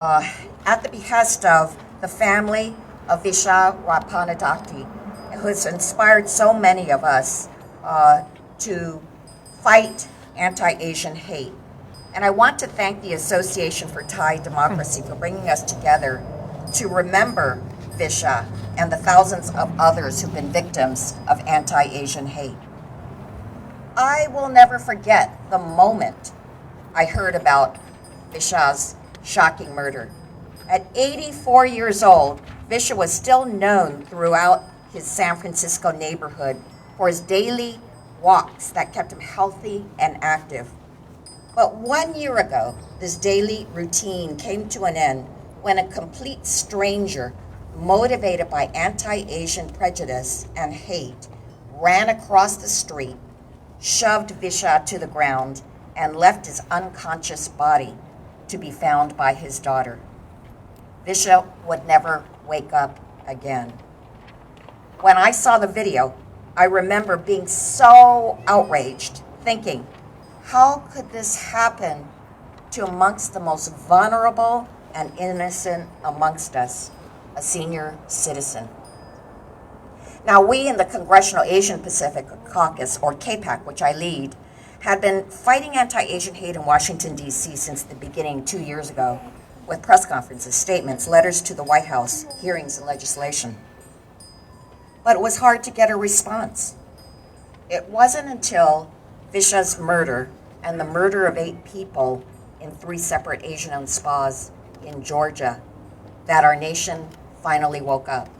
at the behest of the family of Visha Rapanadakti, who has inspired so many of us to fight anti-Asian hate. And I want to thank the Association for Thai Democracy for bringing us together to remember Visha and the thousands of others who've been victims of anti-Asian hate. I will never forget the moment I heard about Visha's shocking murder. At 84 years old, Visha was still known throughout his San Francisco neighborhood for his daily walks that kept him healthy and active. But 1 year ago, this daily routine came to an end when a complete stranger, motivated by anti-Asian prejudice and hate, ran across the street, shoved Visha to the ground, and left his unconscious body to be found by his daughter. Visha would never wake up again. When I saw the video, I remember being so outraged, thinking, how could this happen to amongst the most vulnerable and innocent amongst us, a senior citizen? Now, we in the Congressional Asian Pacific Caucus, or CAPAC, which I lead, had been fighting anti-Asian hate in Washington, D.C. since the beginning 2 years ago, with press conferences, statements, letters to the White House, hearings, and legislation. But it was hard to get a response. It wasn't until Visha's murder and the murder of 8 people in 3 separate Asian-owned spas in Georgia that our nation finally woke up.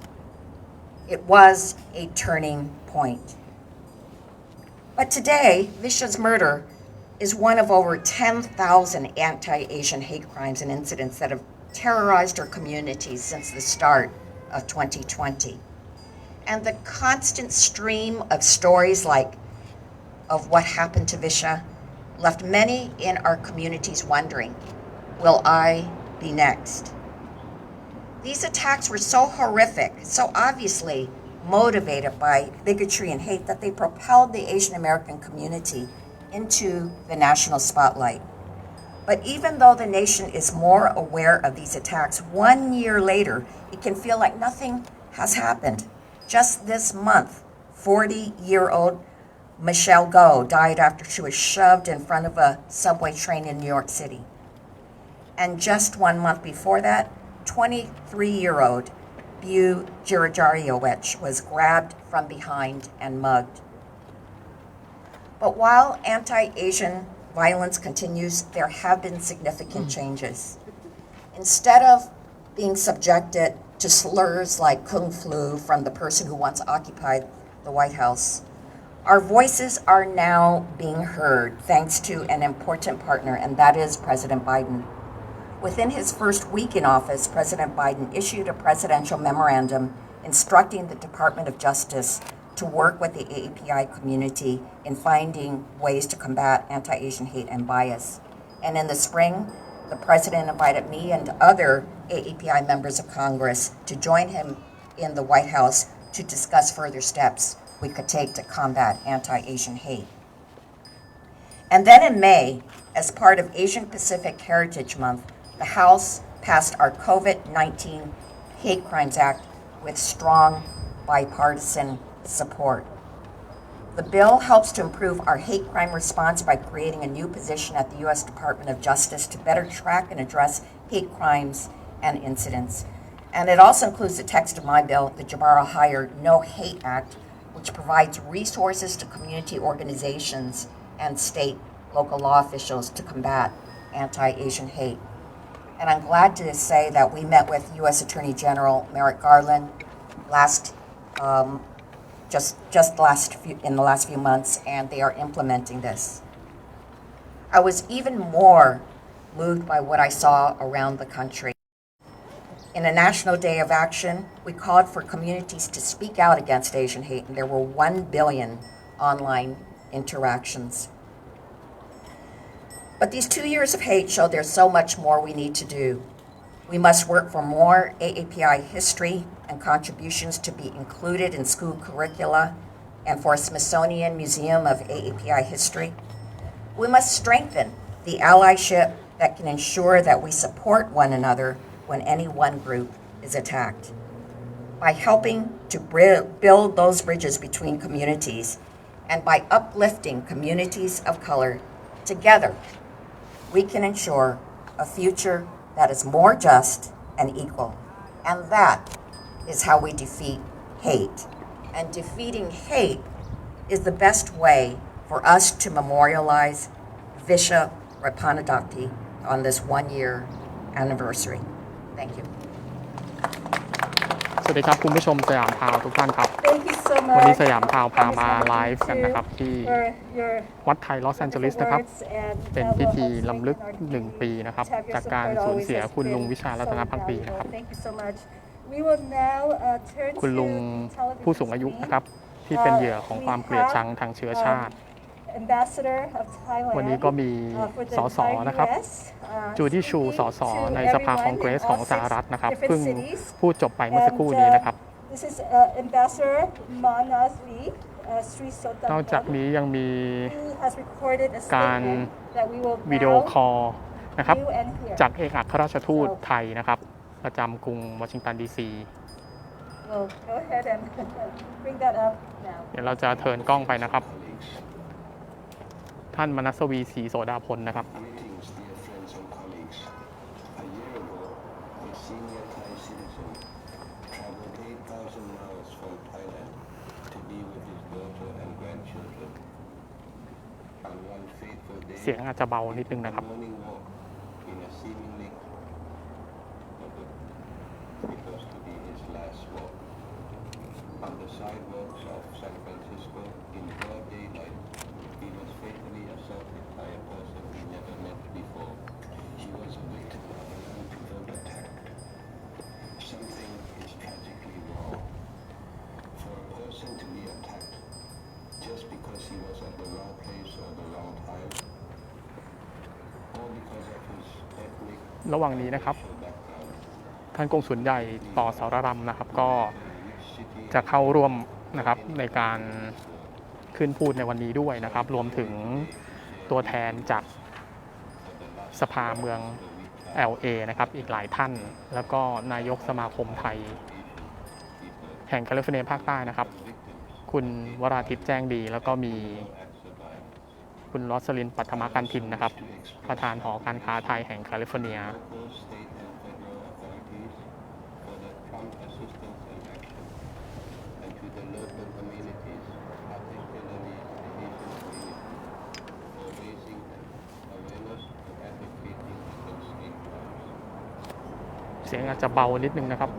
It was a turning point. But today, Visha's murder is one of over 10,000 anti-Asian hate crimes and incidents that have terrorized our communities since the start of 2020. And the constant stream of stories of what happened to Visha left many in our communities wondering, will I be next? These attacks were so horrific, so obviously motivated by bigotry and hate that they propelled the Asian American community into the national spotlight. But even though the nation is more aware of these attacks, 1 year later, it can feel like nothing has happened. Just this month, 40-year-old Michelle Go died after she was shoved in front of a subway train in New York City. And just 1 month before that, 23-year-old Bu Girajariowicz was grabbed from behind and mugged. But while anti-Asian violence continues, there have been significant changes. Instead of being subjected to slurs like kung flu from the person who once occupied the White House, our voices are now being heard thanks to an important partner, and that is President Biden. Within his first week in office, President Biden issued a presidential memorandum instructing the Department of Justice to work with the AAPI community in finding ways to combat anti-Asian hate and bias. And in the spring, the president invited me and other AAPI members of Congress to join him in the White House to discuss further steps we could take to combat anti-Asian hate. And then in May, as part of Asian Pacific Heritage Month, the House passed our COVID-19 Hate Crimes Act with strong bipartisan support. The bill helps to improve our hate crime response by creating a new position at the U.S. Department of Justice to better track and address hate crimes and incidents. And it also includes the text of my bill, the Jabara Hire No Hate Act, which provides resources to community organizations and state local law officials to combat anti-Asian hate. And I'm glad to say that we met with U.S. Attorney General Merrick Garland in the last few months, and they are implementing this. I was even more moved by what I saw around the country. In a National Day of Action, we called for communities to speak out against Asian hate, and there were 1 billion online interactions. But these 2 years of hate show there's so much more we need to do. We must work for more AAPI history and contributions to be included in school curricula and for a Smithsonian Museum of AAPI History. We must strengthen the allyship that can ensure that we support one another when any one group is attacked. By helping to build those bridges between communities and by uplifting communities of color together, we can ensure a future that is more just and equal. And that is how we defeat hate. And defeating hate is the best way for us to memorialize Visha Rapanadakti on this 1-year anniversary. Thank you. สวัสดีครับคุณผู้ชมสยามทาวทุกท่านครับ Thank you so much. วันนี้สยามทาวพามาไลฟ์กันนะครับที่วัดไทยลอสแอนเจลิสนะครับเป็นพิธีรำลึก1 ปีนะครับจากการสูญเสียคุณลุงวิชารัตนภักดีนะครับคุณลุงผู้สูงอายุนะครับที่เป็นเหยื่อของความเกลียดชังทางเชื้อชาติวันนี้ก็มีสสนะครับจูดี้ชูสสในสภาคองเกรสของสหรัฐนะครับเพิ่งพูดจบไปเมื่อสักครู่นี้นะครับนอกจากนี้ยังมีการวิดีโอคอลนะครับจากเอกอัครราชทูตไทยนะครับประจำกรุงวอชิงตันดีซีเดี๋ยวเราจะเทิร์นกล้องไปนะครับท่านมนัสวีศรีโสดาพลนะครับเสียงอาจจะเบานิดนึงนะครับระหว่างนี้นะครับท่านกงสุลใหญ่ต่อสารรัมนะครับก็จะเข้าร่วมนะครับในการขึ้นพูดในวันนี้ด้วยนะครับรวมถึงตัวแทนจากสภาเมือง LA นะครับอีกหลายท่านแล้วก็นายกสมาคมไทยแห่งแคลิฟอร์เนียภาคใต้นะครับคุณวราทิพย์แจ้งดีแล้วก็มีคุณรสลินปัทมกันทินนะครับประธานหอการค้าไทยแห่งแคลิฟอร์เนียเสียงอาจจะเบานิดนึงนะครับ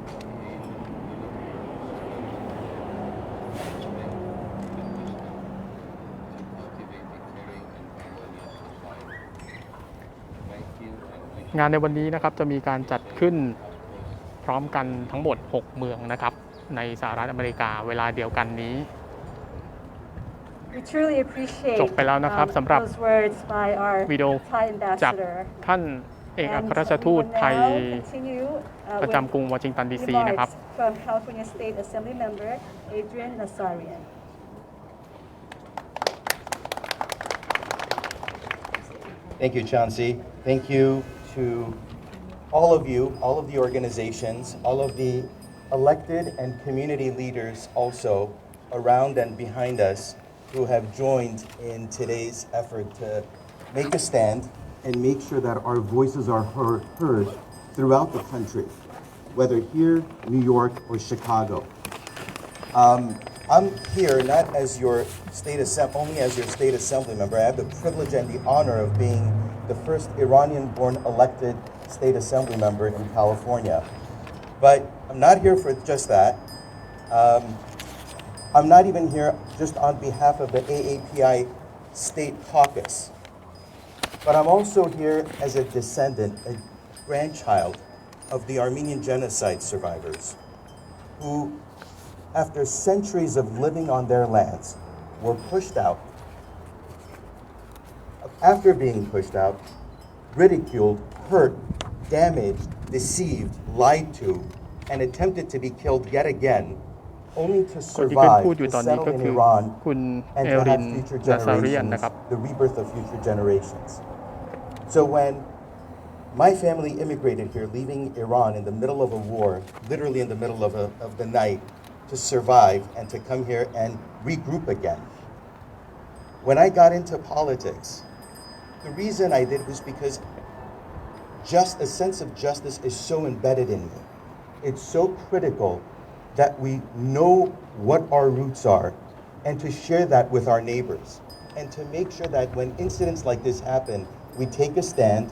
งานในวันนี้นะครับจะมีการจัดขึ้นพร้อมกันทั้งหมด6เมืองนะครับในสหรัฐอเมริกาเวลาเดียวกันนี้จบไปแล้วนะครับสำหรับวิดีโอจากท่านเอกอัครราชทูตไทยประจำกรุงวอชิงตันดีซีนะครับThank you, Chauncey. Thank you to all of the organizations, all of the elected and community leaders also around and behind us who have joined in today's effort to make a stand and make sure that our voices are heard throughout the country, whether here, New York, or Chicago. I'm here not as your only as your state assembly member. I have the privilege and the honor of being the first Iranian-born elected state assembly member in California. But I'm not here for just that. I'm not even here just on behalf of the AAPI state caucus. But I'm also here as a descendant, a grandchild of the Armenian genocide survivors who, after centuries of living on their lands, were pushed out. After being pushed out, ridiculed, hurt, damaged, deceived, lied to, and attempted to be killed yet again, only to survive, to settle in Iran, and to have future generations, the rebirth of future generations. So when My family immigrated here, leaving Iran in the middle of a war, literally in the middle of the night, to survive and to come here and regroup again. When I got into politics, the reason I did was because just a sense of justice is so embedded in me. It's so critical that we know what our roots are and to share that with our neighbors and to make sure that when incidents like this happen, we take a stand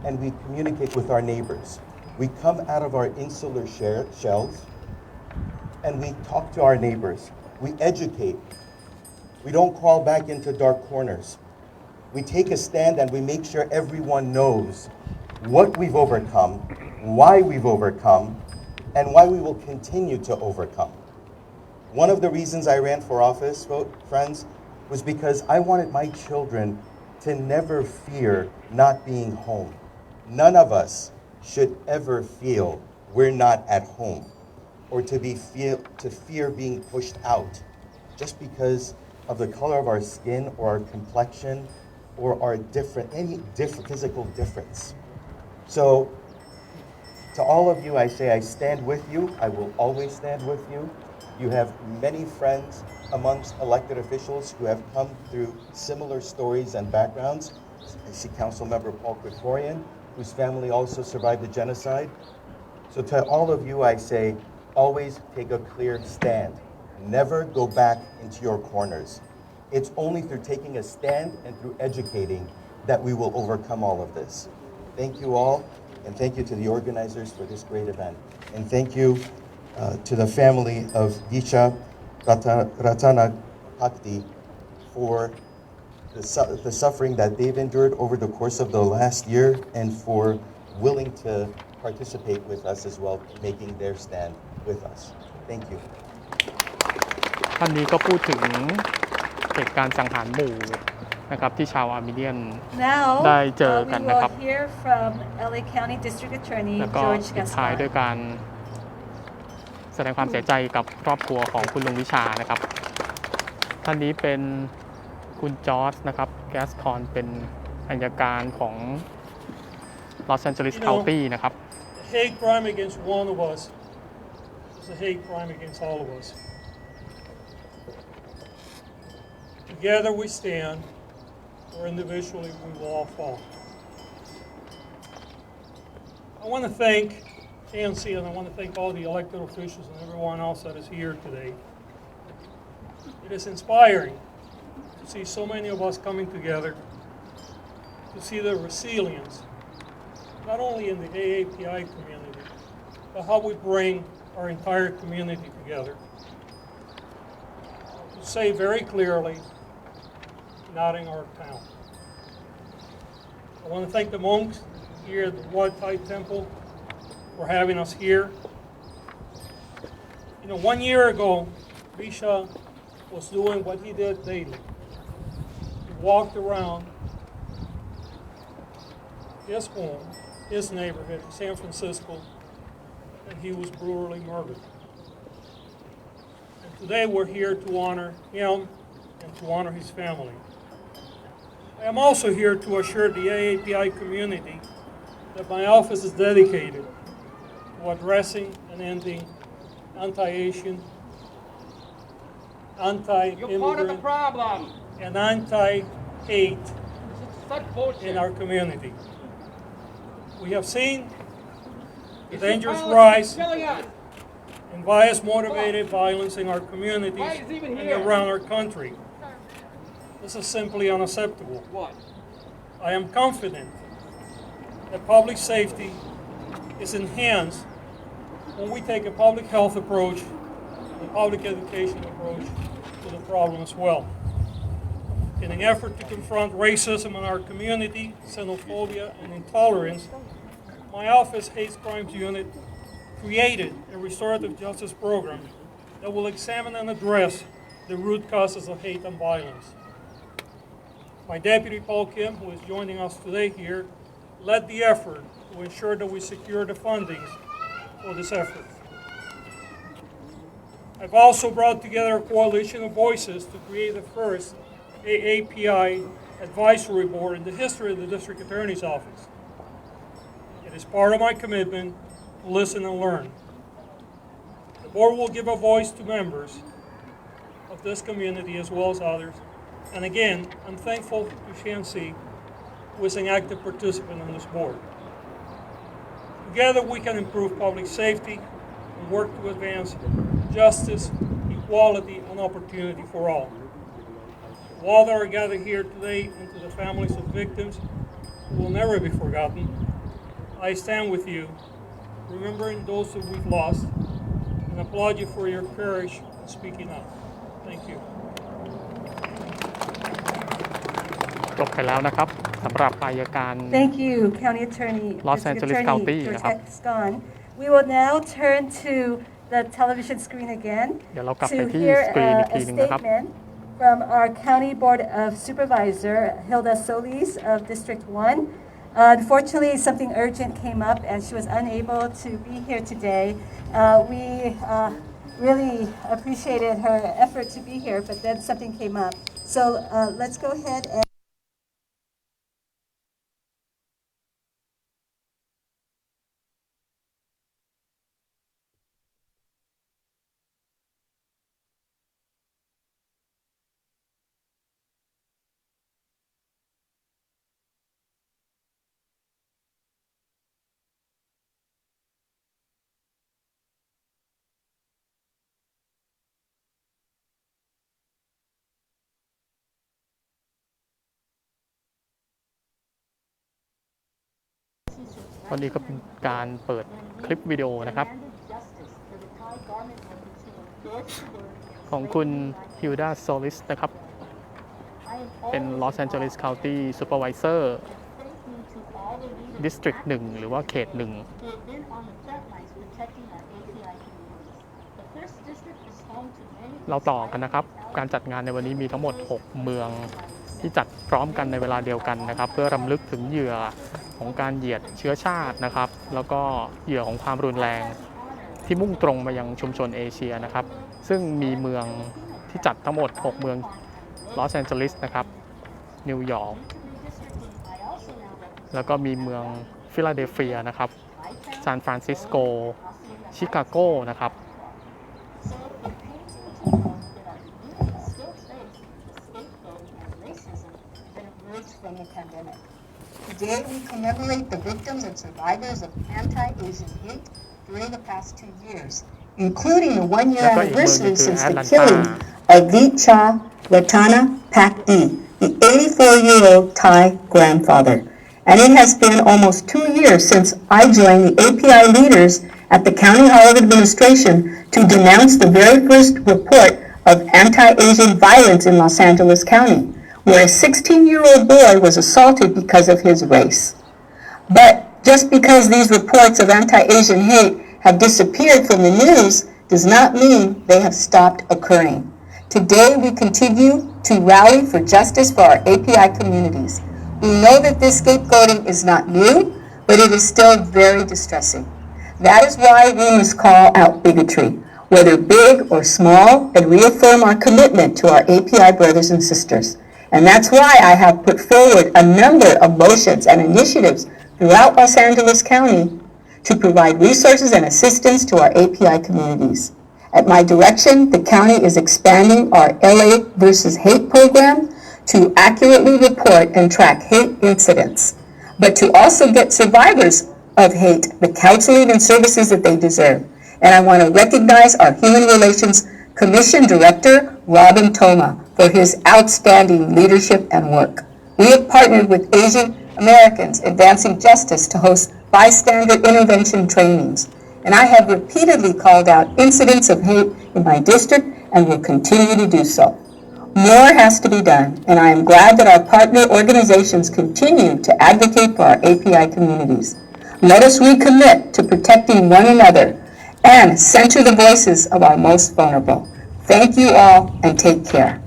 and we communicate with our neighbors. We come out of our insular shells and we talk to our neighbors. We educate. We don't crawl back into dark corners. We take a stand and we make sure everyone knows what we've overcome, why we've overcome, and why we will continue to overcome. One of the reasons I ran for office, friends, was because I wanted my children to never fear not being home. None of us should ever feel we're not at home or to fear being pushed out just because of the color of our skin or our complexion or our any different physical difference. So to all of you, I say I stand with you. I will always stand with you. You have many friends amongst elected officials who have come through similar stories and backgrounds. I see Council Member Paul Krikorian, whose family also survived the genocide. So to all of you, I say, always take a clear stand. Never go back into your corners. It's only through taking a stand and through educating that we will overcome all of this. Thank you all, and thank you to the organizers for this great event. And thank you to the family of Disha Ratana Pakti for the suffering that they've endured over the course of the last year and for willing to participate with us as well, making their stand with us. Thank you. ท่านนี้ก็พูดถึงเหตุการณ์สังหารหมู่นะครับที่ชาวอาร์เมเนียน Now ได้เจอกัน we นะครับ will hear from LA County District Attorney แล้วก็ George ปิดท้าย Gaspar. ด้วยการแสดงความเสียใจกับครอบครัวของคุณลุงวิชานะครับท่านนี้เป็นคุณจอร์จนะครับแกสคอนเป็นอัยการของลอสแอนเจลิส County นะครับ A hate crime against one of us is a hate crime against all of us. Together we stand, or individually we will all fall. I want to thank ANC and I want to thank all the elected officials and everyone else that is here today. It is inspiring to see so many of us coming together, to see the resilience, not only in the AAPI community, but how we bring our entire community together. To say very clearly, not in our town. I want to thank the monks here at the Wat Thai Temple for having us here. 1 year ago, Bisha was doing what he did daily. He walked around his home, his neighborhood in San Francisco, and he was brutally murdered. And today we're here to honor him and to honor his family. I am also here to assure the AAPI community that my office is dedicated to addressing and ending anti-Asian, anti-immigrant, and anti-hate in our community. We have seen the dangerous rise in bias-motivated violence in our communities and around our country. This is simply unacceptable. I am confident that public safety is enhanced when we take a public health approach and a public education approach to the problem as well. In an effort to confront racism in our community, xenophobia, and intolerance, my office Hate Crimes Unit created a restorative justice program that will examine and address the root causes of hate and violence. My deputy, Paul Kim, who is joining us today here, led the effort to ensure that we secure the funding for this effort. I've also brought together a coalition of voices to create the first AAPI advisory board in the history of the District Attorney's Office. It is part of my commitment to listen and learn. The board will give a voice to members of this community as well as others. And again, I'm thankful to Shansi, who is an active participant on this board. Together we can improve public safety and work to advance justice, equality, and opportunity for all. To all that are gathered here today and to the families of victims who will never be forgotten, I stand with you, remembering those that we've lost, and applaud you for your courage in speaking up. Thank you. จบไปแล้วนะครับสำหรับอัยการ Thank you, County Attorney. Los District Angeles Attorney County George นะครับ Escon. We will now turn to the television screen again เดี๋ยวเรากลับ to ไปที่ hear สกรีนอีก a ทีหนึงนะครับ statement from our County Board of Supervisor, Hilda Solis of District 1. Unfortunately, something urgent came up and she was unable to be here today. We really appreciated her effort to be here, but then something came up. So let's go ahead andวันนี้ก็เป็นการเปิดคลิปวิดีโอนะครับของคุณฮิลดาโซลิสนะครับเป็น Los Angeles County Supervisor District 1 หรือว่าเขต 1เราต่อกันนะครับการจัดงานในวันนี้มีทั้งหมด6เมืองที่จัดพร้อมกันในเวลาเดียวกันนะครับเพื่อรำลึกถึงเหยื่อของการเหยียดเชื้อชาตินะครับแล้วก็เหยื่อของความรุนแรงที่มุ่งตรงมายังชุมชนเอเชียนะครับซึ่งมีเมืองที่จัดทั้งหมด6เมืองลอสแอนเจลิสนะครับนิวยอร์กแล้วก็มีเมืองฟิลาเดลเฟียนะครับซานฟรานซิสโกชิคาโกนะครับ From the pandemic. Today we commemorate the victims and survivors of anti-Asian hate during the past 2 years, including the one-year anniversary since the killing of Vicha Ratana Pakdi, the 84-year-old Thai grandfather. And it has been almost 2 years since I joined the API leaders at the County Hall of Administration to denounce the very first report of anti-Asian violence in Los Angeles County, where a 16-year-old boy was assaulted because of his race. But just because these reports of anti-Asian hate have disappeared from the news does not mean they have stopped occurring. Today we continue to rally for justice for our API communities. We know that this scapegoating is not new, but it is still very distressing. That is why we must call out bigotry, whether big or small, and reaffirm our commitment to our API brothers and sisters. And that's why I have put forward a number of motions and initiatives throughout Los Angeles County to provide resources and assistance to our API communities. At my direction, the county is expanding our LA versus Hate program to accurately report and track hate incidents, but to also get survivors of hate the counseling and services that they deserve. And I want to recognize our Human Relations Commission Director, Robin Thoma, for his outstanding leadership and work. We have partnered with Asian Americans Advancing Justice to host bystander intervention trainings, and I have repeatedly called out incidents of hate in my district and will continue to do so. More has to be done, and I am glad that our partner organizations continue to advocate for our API communities. Let us recommit to protecting one another and center the voices of our most vulnerable. Thank you all and take care.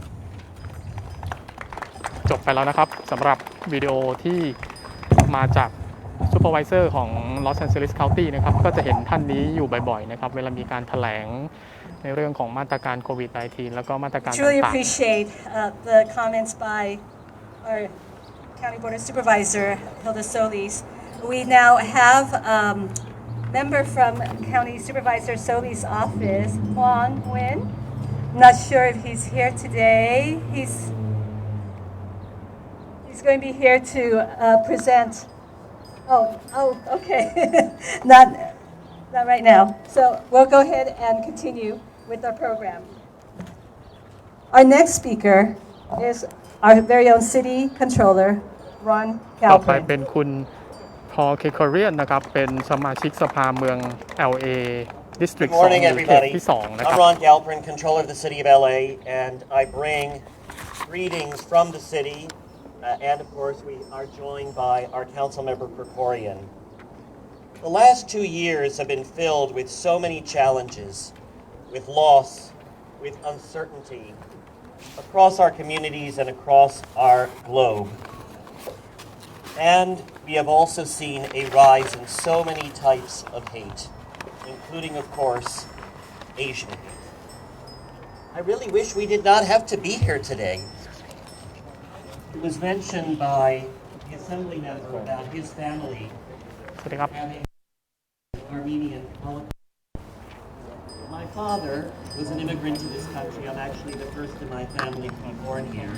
จบไปแล้วนะครับสำหรับวิดีโอที่มาจากซูเปอร์วิเซอร์ของ Los Angeles County นะครับก็จะเห็นท่านนี้อยู่บ่อยๆนะครับเวลามีการแถลงในเรื่องของมาตรการโควิด -19 แล้วก็มาตรการต่างๆ truly appreciate the comments by our County Board of Supervisor Hilda Solis. we now have member from County Supervisor Soli's office, Huang Nguyen. Not sure if he's here today. He's going to be here to present. Oh, okay. Not right now. So we'll go ahead and continue with our program. Our next speaker is our very own City Controller, Ron ต่อไป Galpin. เป็นคุณพอล เคคอเรียนนะครับเป็นสมาชิกสภาเมือง LA District Good morning, 2หรือเขต everybody. ที่ 2 นะค I'm รับ Ron Galpin, Controller of the City of LA, and I bring greetings from the city, and of course we are joined by our council member Krikorian. The last 2 years have been filled with so many challenges, with loss, with uncertainty, across our communities and across our globe. And we have also seen a rise in so many types of hate, including, of course, Asian hate. I really wish we did not have to be here today. It was mentioned by the assembly member about his family สวัสดีครับ having Armenian Holocaust. My father was an immigrant to this country. I'm actually the first in my family to be born here.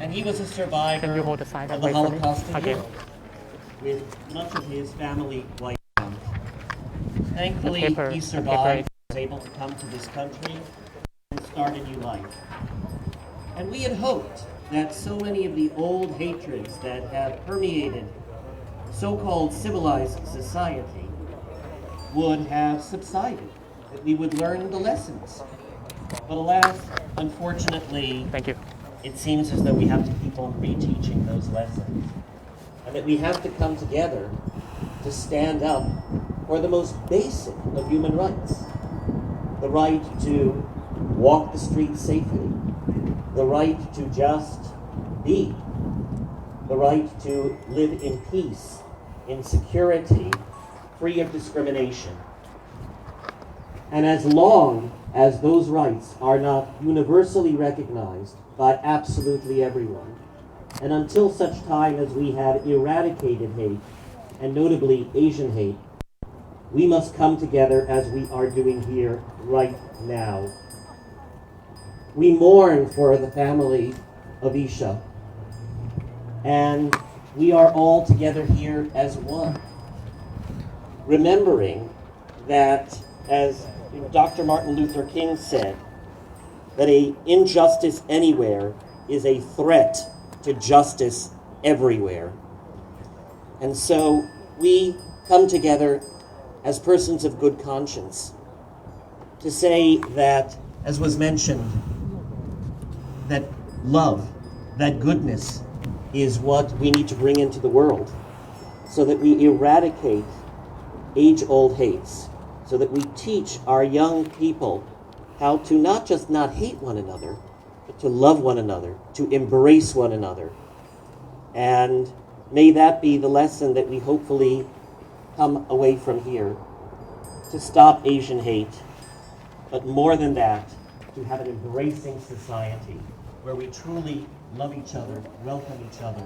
And he was a survivor Can you hold the sign of up the right for me? Holocaust in Okay. Europe, with much of his family wiped out. Thankfully, paper, he the survived, paper. was able to come to this country and start a new life. And we had hoped that so many of the old hatreds that have permeated so-called civilized society would have subsided, that we would learn the lessons. But alas, unfortunately, Thank you it seems as though we have to keep on reteaching those lessons. And that we have to come together to stand up for the most basic of human rights. The right to walk the streets safely. The right to just be. The right to live in peace, in security, free of discrimination. And as long as those rights are not universally recognized by absolutely everyone, and until such time as we have eradicated hate, and notably Asian hate, we must come together as we are doing here right now. We mourn for the family of Isha, and we are all together here as one, remembering that, as Dr. Martin Luther King said, that an injustice anywhere is a threat to justice everywhere. And so we come together as persons of good conscience to say that, as was mentioned, that love, that goodness is what we need to bring into the world so that we eradicate age-old hates, so that we teach our young people how to not just not hate one another, but to love one another, to embrace one another. And may that be the lesson that we hopefully come away from here, to stop Asian hate, but more than that, to have an embracing society where we truly love each other, welcome each other,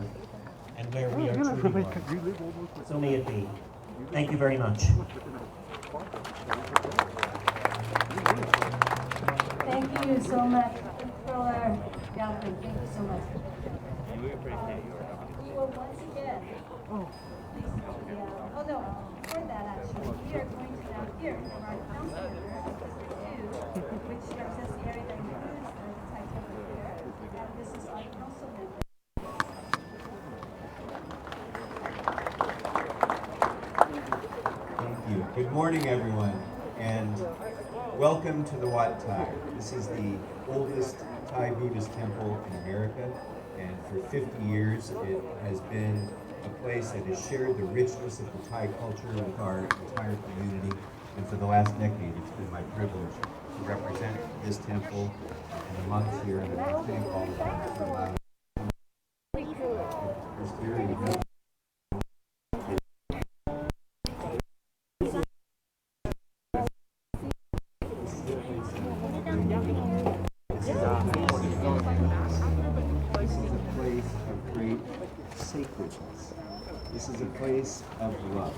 and where we are truly one. So may it be. Thank you very much. Thank you so much, Controller Galpin. Thank you so much. We will once again. Oh no, before that actually, we are going to now hear from our council member, which represents the area that includes the Untitled here, and this is our council member. Thank you. Good morning, everyone, and welcome to the Wat Thai. This is the oldest Thai Buddhist temple in America, and for 50 years it has been a place that has shared the richness of the Thai culture with our entire community. And for the last decade, it's been my privilege to represent this temple and the monks here, and I thank all of them for allowing this hearing. This is a place of great sacredness. This is a place of love.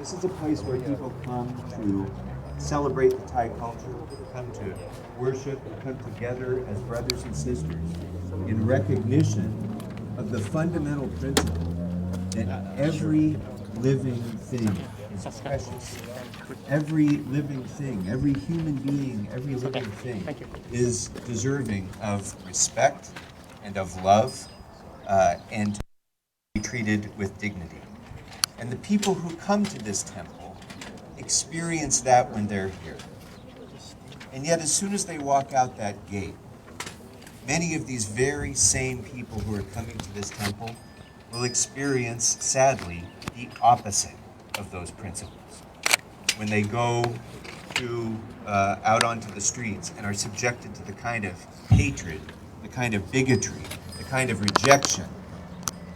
This is a place where people come to celebrate the Thai culture, come to worship, come together as brothers and sisters in recognition of the fundamental principle that every living thing is precious. Every living thing, every human being, every living thing is deserving of respect and of love and to be treated with dignity. And the people who come to this temple experience that when they're here. And yet, as soon as they walk out that gate, many of these very same people who are coming to this temple will experience, sadly, the opposite of those principles. When they go out onto the streets and are subjected to the kind of hatred, the kind of bigotry, the kind of rejection,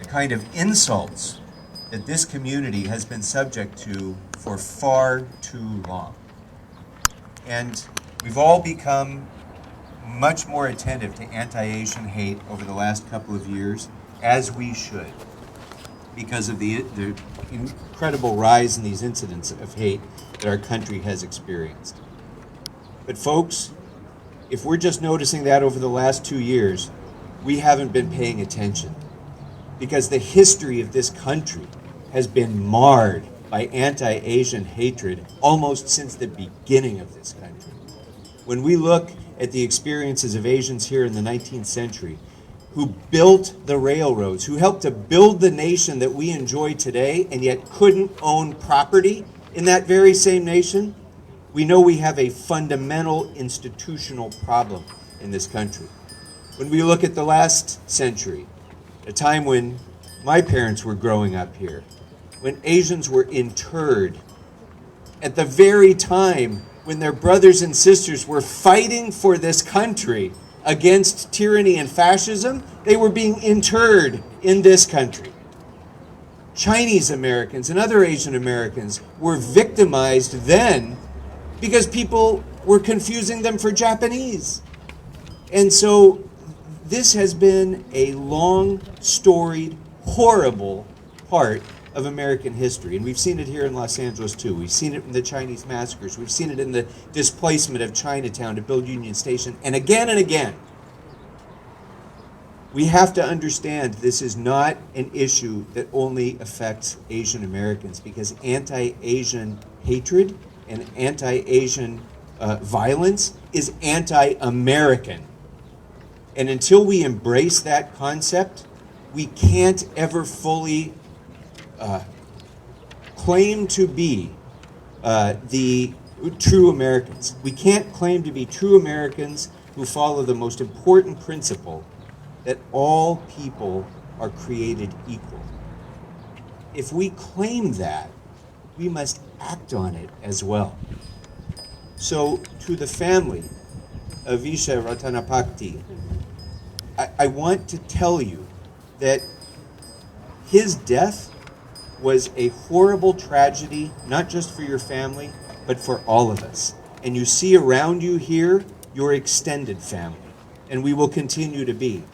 the kind of insults that this community has been subject to for far too long. And we've all become much more attentive to anti-Asian hate over the last couple of years, as we should, because of the incredible rise in these incidents of hate that our country has experienced. But folks, if we're just noticing that over the last 2 years, we haven't been paying attention, because the history of this country has been marred by anti-Asian hatred almost since the beginning of this country. When we look at the experiences of Asians here in the 19th century, who built the railroads, who helped to build the nation that we enjoy today and yet couldn't own property in that very same nation, we know we have a fundamental institutional problem in this country. When we look at the last century, a time when my parents were growing up here, when Asians were interred, at the very time when their brothers and sisters were fighting for this country against tyranny and fascism, they were being interred in this country. Chinese Americans and other Asian Americans were victimized then because people were confusing them for Japanese. And so this has been a long, storied, horrible part of American history. And we've seen it here in Los Angeles too. We've seen it in the Chinese massacres. We've seen it in the displacement of Chinatown to build Union Station. And again, we have to understand this is not an issue that only affects Asian Americans, because anti-Asian hatred and anti-Asian violence is anti-American. And until we embrace that concept, we can't ever fully claim to be the true Americans. We can't claim to be true Americans who follow the most important principle, that all people are created equal. If we claim that, we must act on it as well. So to the family of Visha Ratanapakdi, I want to tell you that his death was a horrible tragedy, not just for your family, but for all of us. And you see around you here your extended family, and we will continue to be.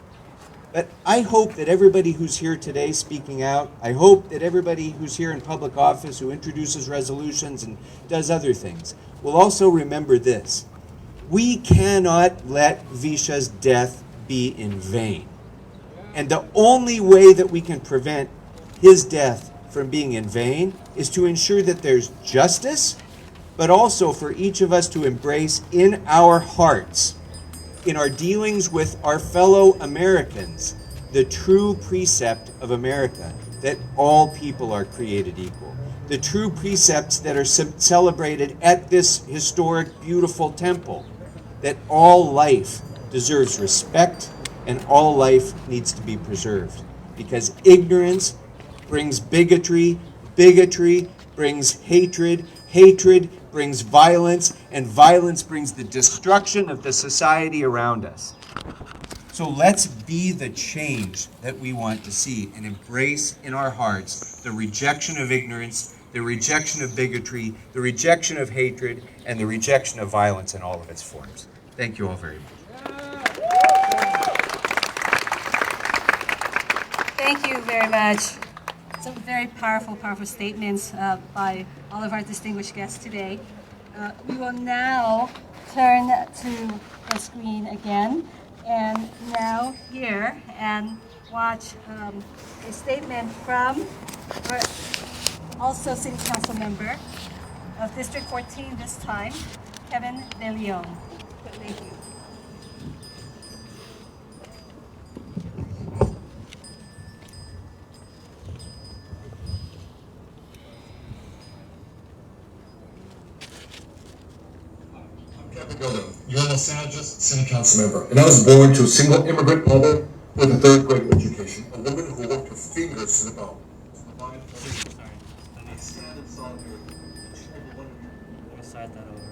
But I hope that everybody who's here today speaking out, I hope that everybody who's here in public office, who introduces resolutions and does other things, will also remember this. We cannot let Visha's death be in vain. And the only way that we can prevent his death from being in vain is to ensure that there's justice, but also for each of us to embrace in our hearts, in our dealings with our fellow Americans, the true precept of America, that all people are created equal. The true precepts that are celebrated at this historic, beautiful temple, that all life deserves respect and all life needs to be preserved. Because ignorance brings bigotry, bigotry brings hatred, hatred brings violence, and violence brings the destruction of the society around us. So let's be the change that we want to see and embrace in our hearts the rejection of ignorance, the rejection of bigotry, the rejection of hatred, and the rejection of violence in all of its forms. Thank you all very much. Thank you very much. Some very powerful, powerful statements by all of our distinguished guests today. We will now turn to the screen again and now hear and watch a statement from also City Council member of District 14 this time, Kevin De Leon. Thank you. You're a Los Angeles City Council member, and I was born to a single immigrant mother with a third grade education, a woman who worked her fingers to the bone. And I stand in solidarity with each and every one of you. I'm gonna start that over.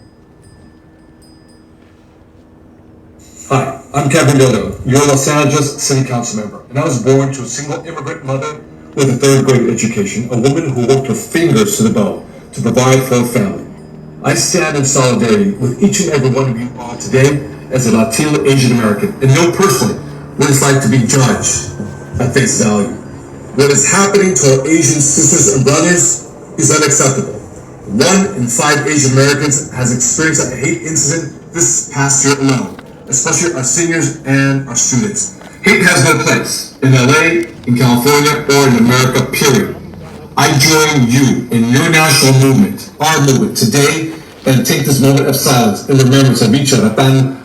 Hi, I'm Kevin Dildo. You're a Los Angeles City Council member, and I was born to a single immigrant mother with a third grade education, a woman who worked her fingers to the bone to provide for her family. I stand in solidarity with each and every one of you all today as a Latino Asian American and know personally what it's like to be judged at face value. What is happening to our Asian sisters and brothers is unacceptable. 1 in 5 Asian Americans has experienced a hate incident this past year alone, especially our seniors and our students. Hate has no place in LA, in California, or in America, period. I join you in your national movement, our movement, today, and take this moment of silence in remembrance of each other, and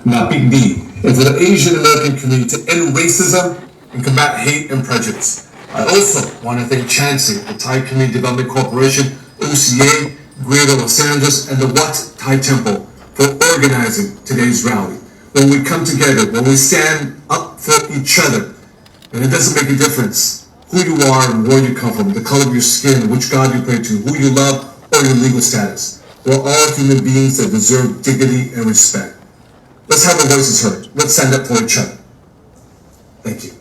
for the Asian American community to end racism and combat hate and prejudice. I also want to thank Chansey, the Thai Community Development Corporation, OCA, Greater Los Angeles, and the Wat Thai Temple for organizing today's rally. When we come together, when we stand up for each other, and it doesn't make a difference who you are and where you come from, the color of your skin, which God you pray to, who you love, or your legal status. We're all human beings that deserve dignity and respect. Let's have our voices heard. Let's stand up for each other. Thank you.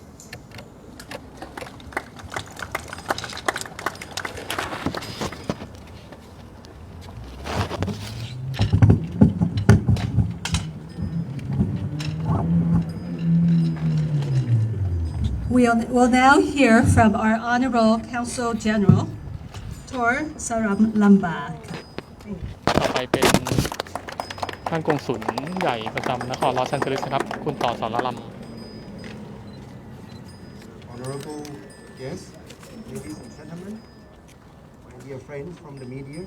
We'll now hear from our Honorable Counsel General, Tor Saramlamba. ต่อไปเป็นท่านกงสุลใหญ่ประจำนครลอสแอนเจลิสนะครับคุณต่อสรลำ Honorable guests, ladies and gentlemen, my dear friends from the media.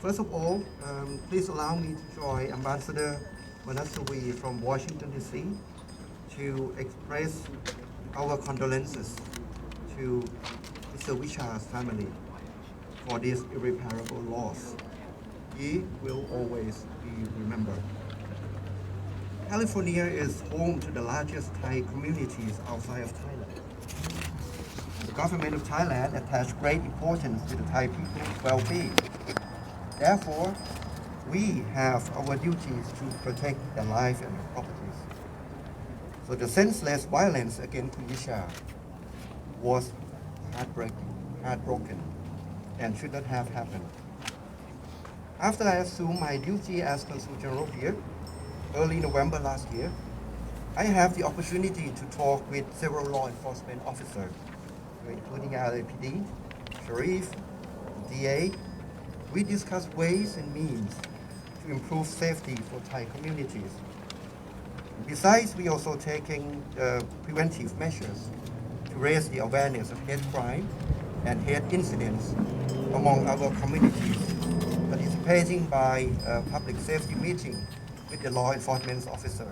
First of all, please allow me to join Ambassador Manasawi from Washington, D.C. to express our condolences to Mr. Visha's family for this irreparable loss. He will always be remembered. California is home to the largest Thai communities outside of Thailand. The government of Thailand attaches great importance to the Thai people's well-being. Therefore, we have our duties to protect their life and their properties. So the senseless violence against Visha was heartbroken, and should not have happened. After I assumed my duty as Consul General here, early November last year, I have the opportunity to talk with several law enforcement officers, including LAPD, Sheriff, DA. We discussed ways and means to improve safety for Thai communities. Besides, we also taking preventive measures to raise the awareness of hate crime and hate incidents among our communities, participating by a public safety meeting with the law enforcement officer,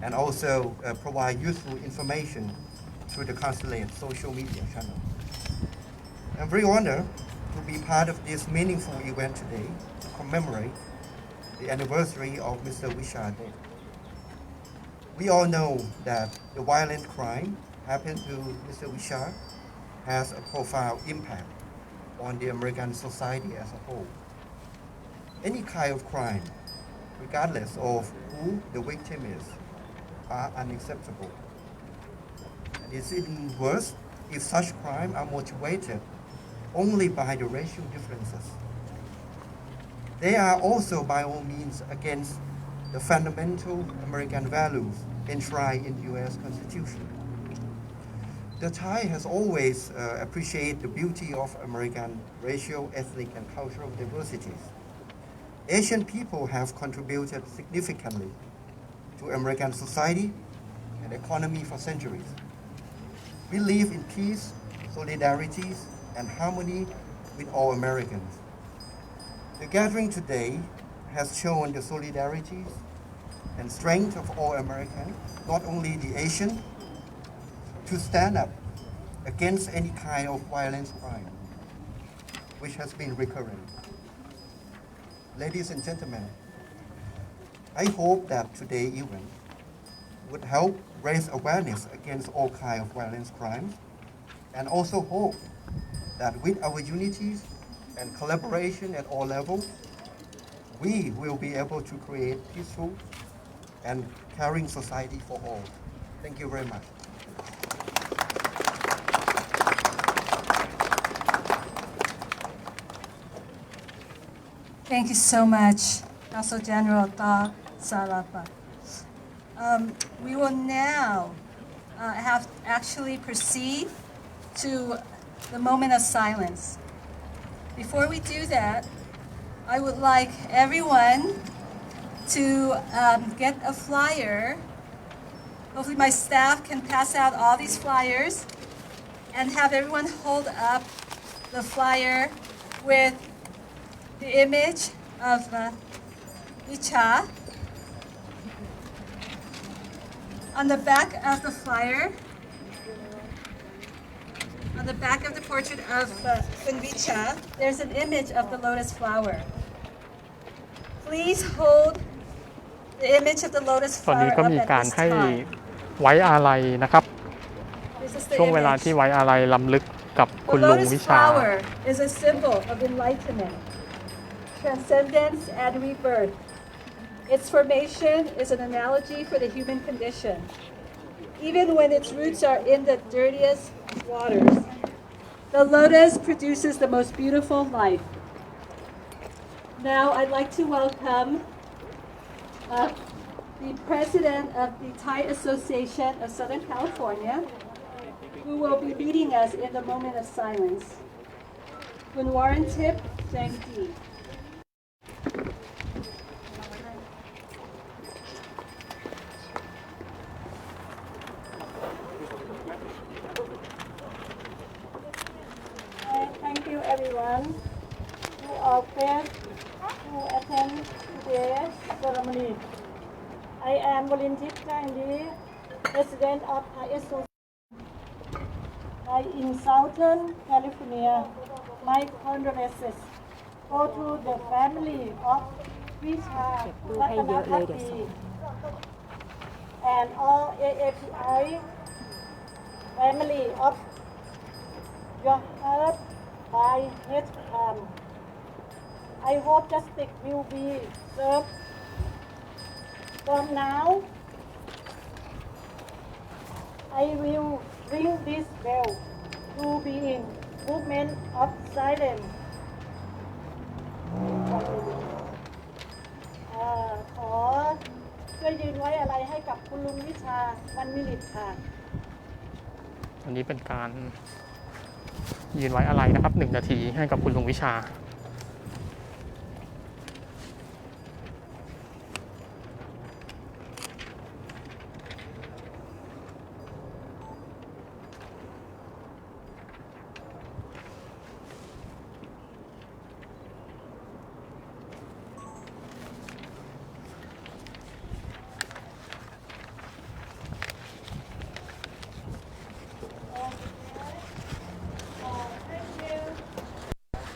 and also provide useful information through the consulate social media channel. I'm very honored to be part of this meaningful event today to commemorate the anniversary of Mr. Visha's death. We all know that the violent crime happened to Mr. Visha has a profound impact on the American society as a whole. Any kind of crime, regardless of who the victim is, are unacceptable. It's even worse if such crimes are motivated only by the racial differences. They are also by all means against the fundamental American values enshrined in the U.S. Constitution. The Thai has always appreciated the beauty of American racial, ethnic, and cultural diversities. Asian people have contributed significantly to American society and economy for centuries. We live in peace, solidarity, and harmony with all Americans. The gathering today has shown the solidarity and strength of all Americans, not only the Asian, to stand up against any kind of violence crime, which has been recurrent. Ladies and gentlemen, I hope that today's event would help raise awareness against all kinds of violence crimes, and also hope that with our unity and collaboration at all levels, we will be able to create peaceful and caring society for all. Thank you very much. Thank you so much, Council General Ta Sarapa. We will now have actually proceed to the moment of silence. Before we do that, I would like everyone to get a flyer. Hopefully my staff can pass out all these flyers and have everyone hold up the flyer with the image of Vicha. On the back of the flyer, on the back of the portrait of Vicha, there's an image of the lotus flower. Please hold the image of the lotus ตอน flower นี้ก็ up มี at การ this ให้ time. ไว้อาลัยนะครับ This is the ช่วงเวลา image. ที่ไว้อาลัยล้ำลึกกับ The คุณลุง lotus วิชา flower is a symbol of enlightenment, transcendence, and rebirth. Its formation is an analogy for the human condition. Even when its roots are in the dirtiest waters, the lotus produces the most beautiful life. Now I'd like to welcome the president of the Thai Association of Southern California, who will be leading us in the moment of silence. Kun Warren Tip Zhangdi. Thank you everyone who are present who attend today's ceremony. I am Volunteer Kandi, President of Thai Association in Southern California. My condolences go to the family of Visha Ratanapati and all Aapi family of your hurt by hate crime. I hope justice will be served. From now, I will ring this bell to be in movement of silence. ขอช่วยยืนไว้อะไรให้กับคุณลุงวิชา1 minute ค่ะ อันนี้เป็นการยืนไว้อาลัยนะครับ1 นาทีให้กับคุณลุงวิชา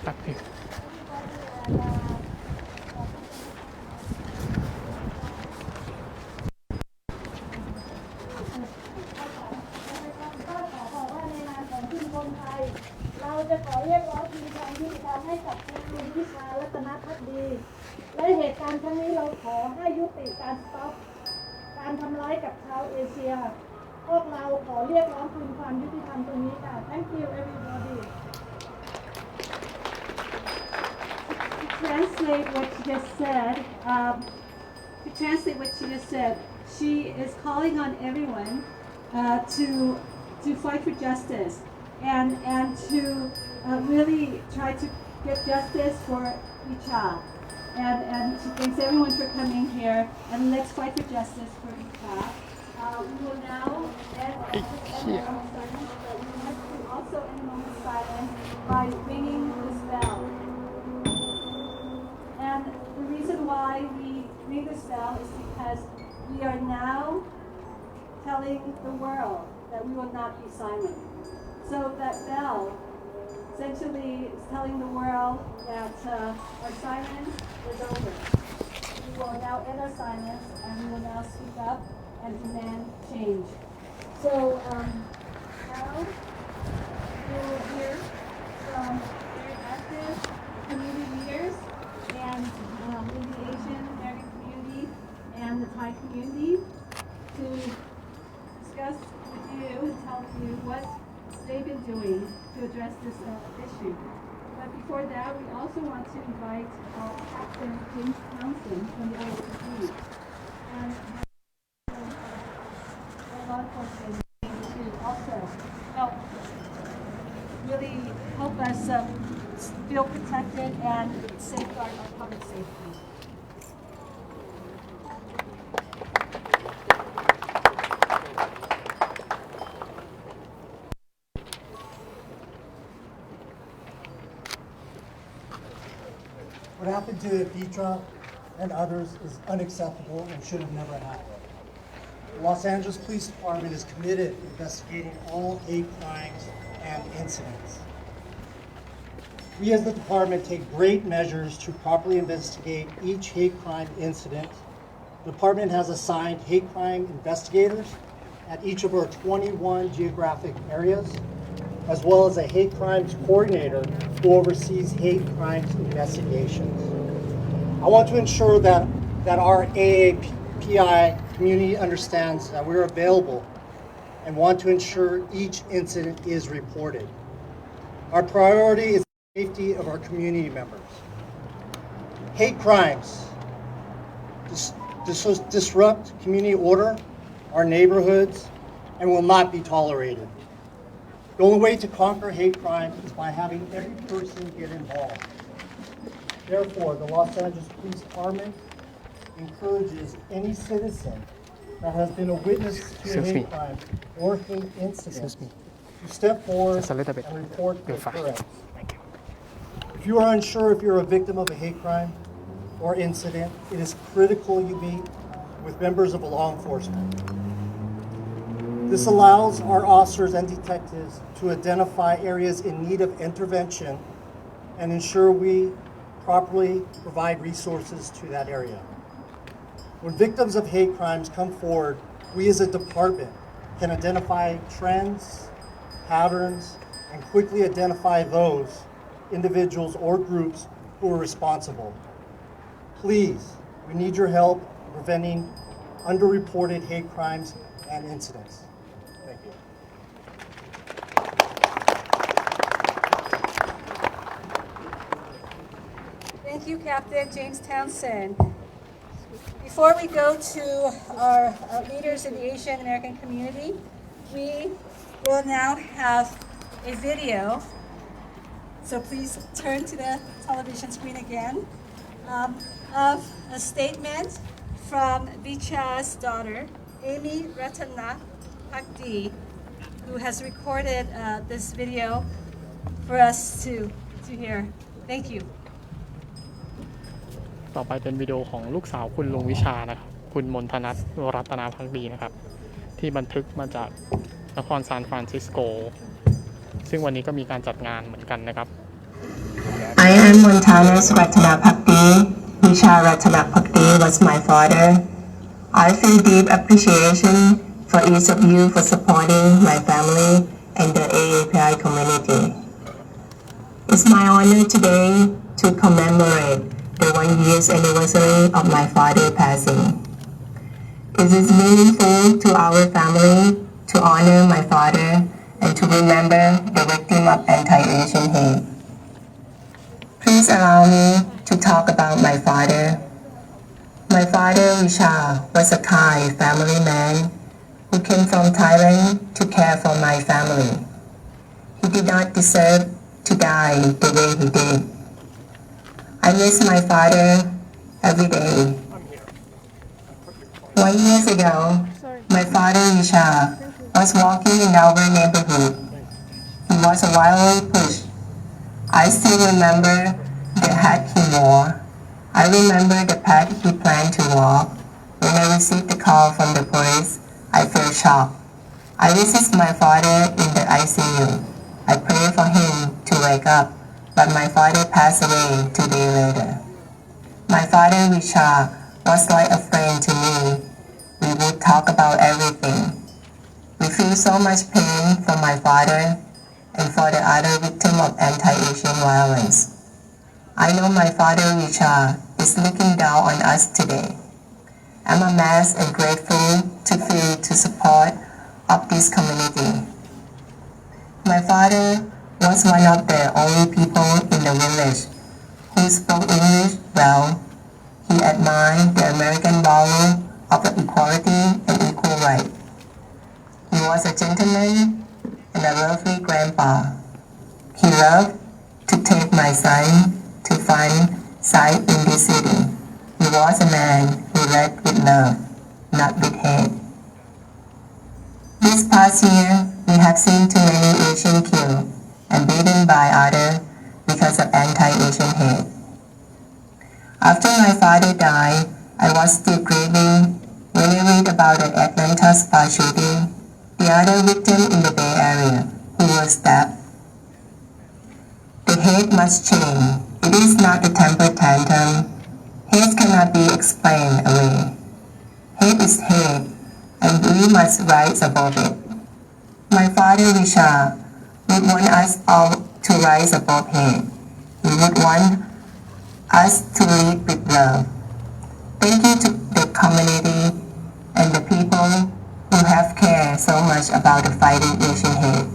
ครับพี่ เราจะขอเรียกร้องคืนความยุติธรรมให้กับคุณลุงวิชารัตนภักดีและเหตุการณ์ครั้งนี้เราขอให้ยุติการสต็อปการทำร้ายกับชาวเอเชียพวกเราขอเรียกร้องคืนความยุติธรรมตรงนี้ค่ะ Thank you everybody. Translate what she just said. To translate what she just said, she is calling on everyone to to fight for justice and to really try to get justice for Icha. And she thanks everyone for coming here, and let's fight for justice for Icha. We will now end also end a moment of silence by ringing this bell. And the reason why we ring this bell is because we are now telling the world that we will not be silent. So that bell essentially is telling the world that our silence is over. We will now end our silence and we will now speak up and demand change. So now we will hear from very active community leaders and in the Asian American community and the Thai community to discuss with you and tell you what they've been doing to address this issue. But before that, we also want to invite Captain James Townsend from the OACD and law enforcement to also help really help us feel protected and safeguard our public safety. What happened to Petra and others is unacceptable and should have never happened. The Los Angeles Police Department is committed to investigating all hate crimes and incidents. We as the department take great measures to properly investigate each hate crime incident. The department has assigned hate crime investigators at each of our 21 geographic areas, as well as a hate crimes coordinator who oversees hate crimes investigations. I want to ensure that our AAPI community understands that we're available and want to ensure each incident is reported. Our priority is the safety of our community members. Hate crimes disrupt community order, our neighborhoods, and will not be tolerated. The only way to conquer hate crime is by having every person get involved. Therefore, the Los Angeles Police Department encourages any citizen that has been a witness to a hate crime or hate incident to step forward and report the occurrence. If you are unsure if you're a victim of a hate crime or incident, it is critical you meet with members of law enforcement. This allows our officers and detectives to identify areas in need of intervention and ensure we properly provide resources to that area. When victims of hate crimes come forward, we as a department can identify trends, patterns, and quickly identify those individuals or groups who are responsible. Please, we need your help in preventing underreported hate crimes and incidents. Thank you. Thank you, Captain James Townsend. Before we go to our leaders in the Asian American community, we will now have a video. So please turn to the television screen again of a statement from Vicha's daughter, Amy Ratana Pakdi, who has recorded this video for us to hear. Thank you. ต่อไปเป็นวิดีโอของลูกสาวคุณลุงวิชานะครับคุณมนทนัทรัตนาภักดีนะครับที่บันทึกมาจากนครซานฟรานซิสโกซึ่งวันนี้ก็มีการจัดงานเหมือนกันนะครับ I am Montanas Ratanapakdi. Visha Ratanapakdi was my father. I feel deep appreciation for each of you for supporting my family and the AAPI community. It's my honor today to commemorate the 1 year's anniversary of my father passing. It is meaningful to our family to honor my father and to remember the victim of anti-Asian hate. Please allow me to talk about my father. My father, Vishal, was a kind family man who who came from Thailand to care for my family. He did not deserve to die the way he did. I miss my father every day. 1 year ago, my father Richard was walking in our neighborhood. He was wildly pushed. I still remember the hat he wore. I remember the path he planned to walk. When I received the call from the police, I felt shocked. I visited my father in the ICU. I prayed for him to wake up, but my father passed away 2 days later. My father Richard was like a friend to me. We would talk about everything. We feel so much pain for my father and for the other victims of anti-Asian violence. I know my father Richard is looking down on us today. I'm amazed and grateful to feel to support of this community. My father was one of the only people in the village who spoke English well. He admired the American value of equality and equal rights. He was a gentleman and a lovely grandpa. He loved to take my son to fun sites in this city. He was a man who led with love, not with hate. This past year, we have seen too many Asians killed and beaten by others because of anti-Asian hate. After my father died, I was still grieving when I read about the Atlanta spa shooting, the other victim in the Bay Area who was stabbed. The hate must change. It is not a temper tantrum. Hate cannot be explained away. Hate is hate, and we must rise above it. My father Richard would want us all to rise above hate. He would want us to lead with love. Thank you to the community and the people who have cared so much about the fighting Asian hate.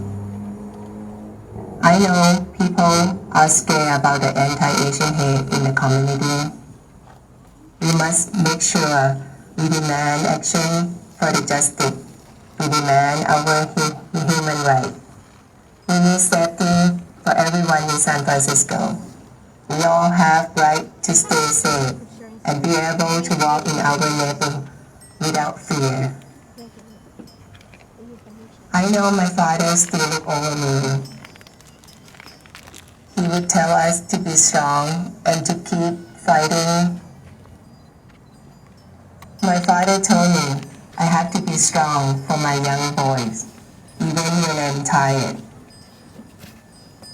I know people are scared about the anti-Asian hate in the community. We must make sure we demand action for the justice. We demand our human rights. We need safety for everyone in San Francisco. We all have right to stay safe and be able to walk in our neighborhood without fear. I know my father still look over me. He would tell us to be strong and to keep fighting. My father told me I have to be strong for my young boys, even when I'm tired.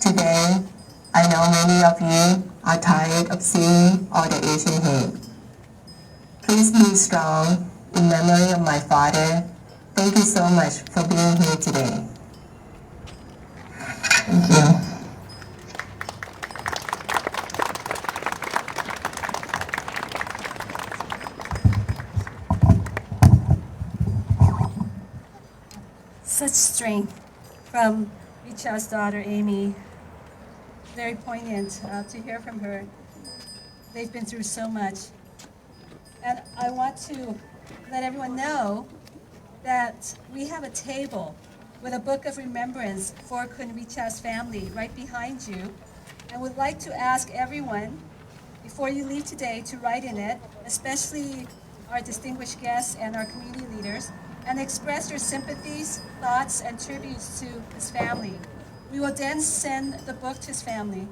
Today, I know many of you are tired of seeing all the Asian hate. Please be strong in memory of my father. Thank you so much for being here today. Thank you. Such strength from Richard's daughter, Amy. Very poignant to hear from her. They've been through so much. And I want to let everyone know that we have a table with a book of remembrance for Kun Richard's family right behind you. And would like to ask everyone, before you leave today, to write in it, especially our distinguished guests and our community leaders, and express your sympathies, thoughts, and tributes to his family. We will then send the book to his family.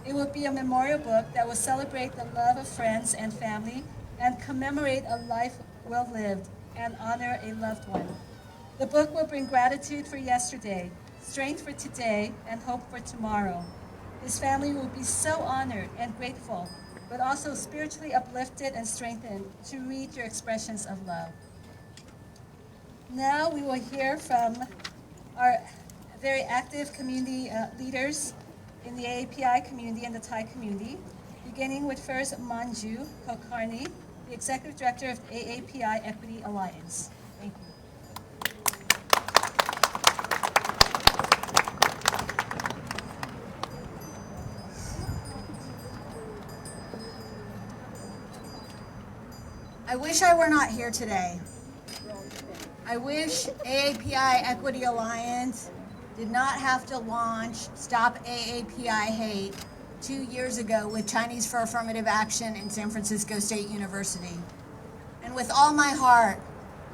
It will be a memorial book that will celebrate the love of friends and family and commemorate a life well lived and honor a loved one. The book will bring gratitude for yesterday, strength for today, and hope for tomorrow. His family will be so honored and grateful, but also spiritually uplifted and strengthened to read your expressions of love. Now we will hear from our very active community leaders in the AAPI community and the Thai community, beginning with first Manju Kulkarni, the Executive Director of AAPI Equity Alliance. Thank you. I wish I were not here today. I wish AAPI Equity Alliance did not have to launch Stop AAPI Hate 2 years ago with Chinese for Affirmative Action in San Francisco State University. And with all my heart,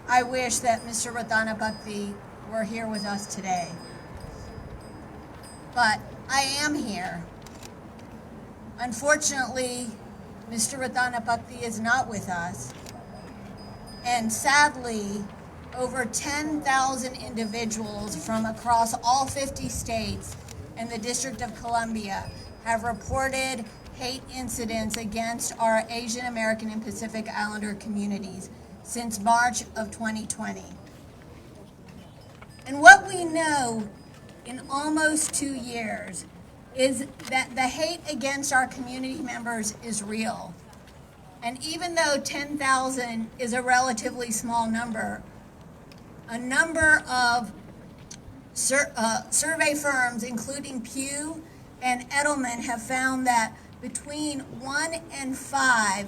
I wish that Mr. Ratanapakdee were here with us today. But I am here. Unfortunately, Mr. Ratanapakdee is not with us. And sadly, over 10,000 individuals from across all 50 states and the District of Columbia have reported hate incidents against our Asian American and Pacific Islander communities since March of 2020. And what we know in almost 2 years is that the hate against our community members is real. And even though 10,000 is a relatively small number, a number of survey firms, including Pew and Edelman, have found that between 1 in 5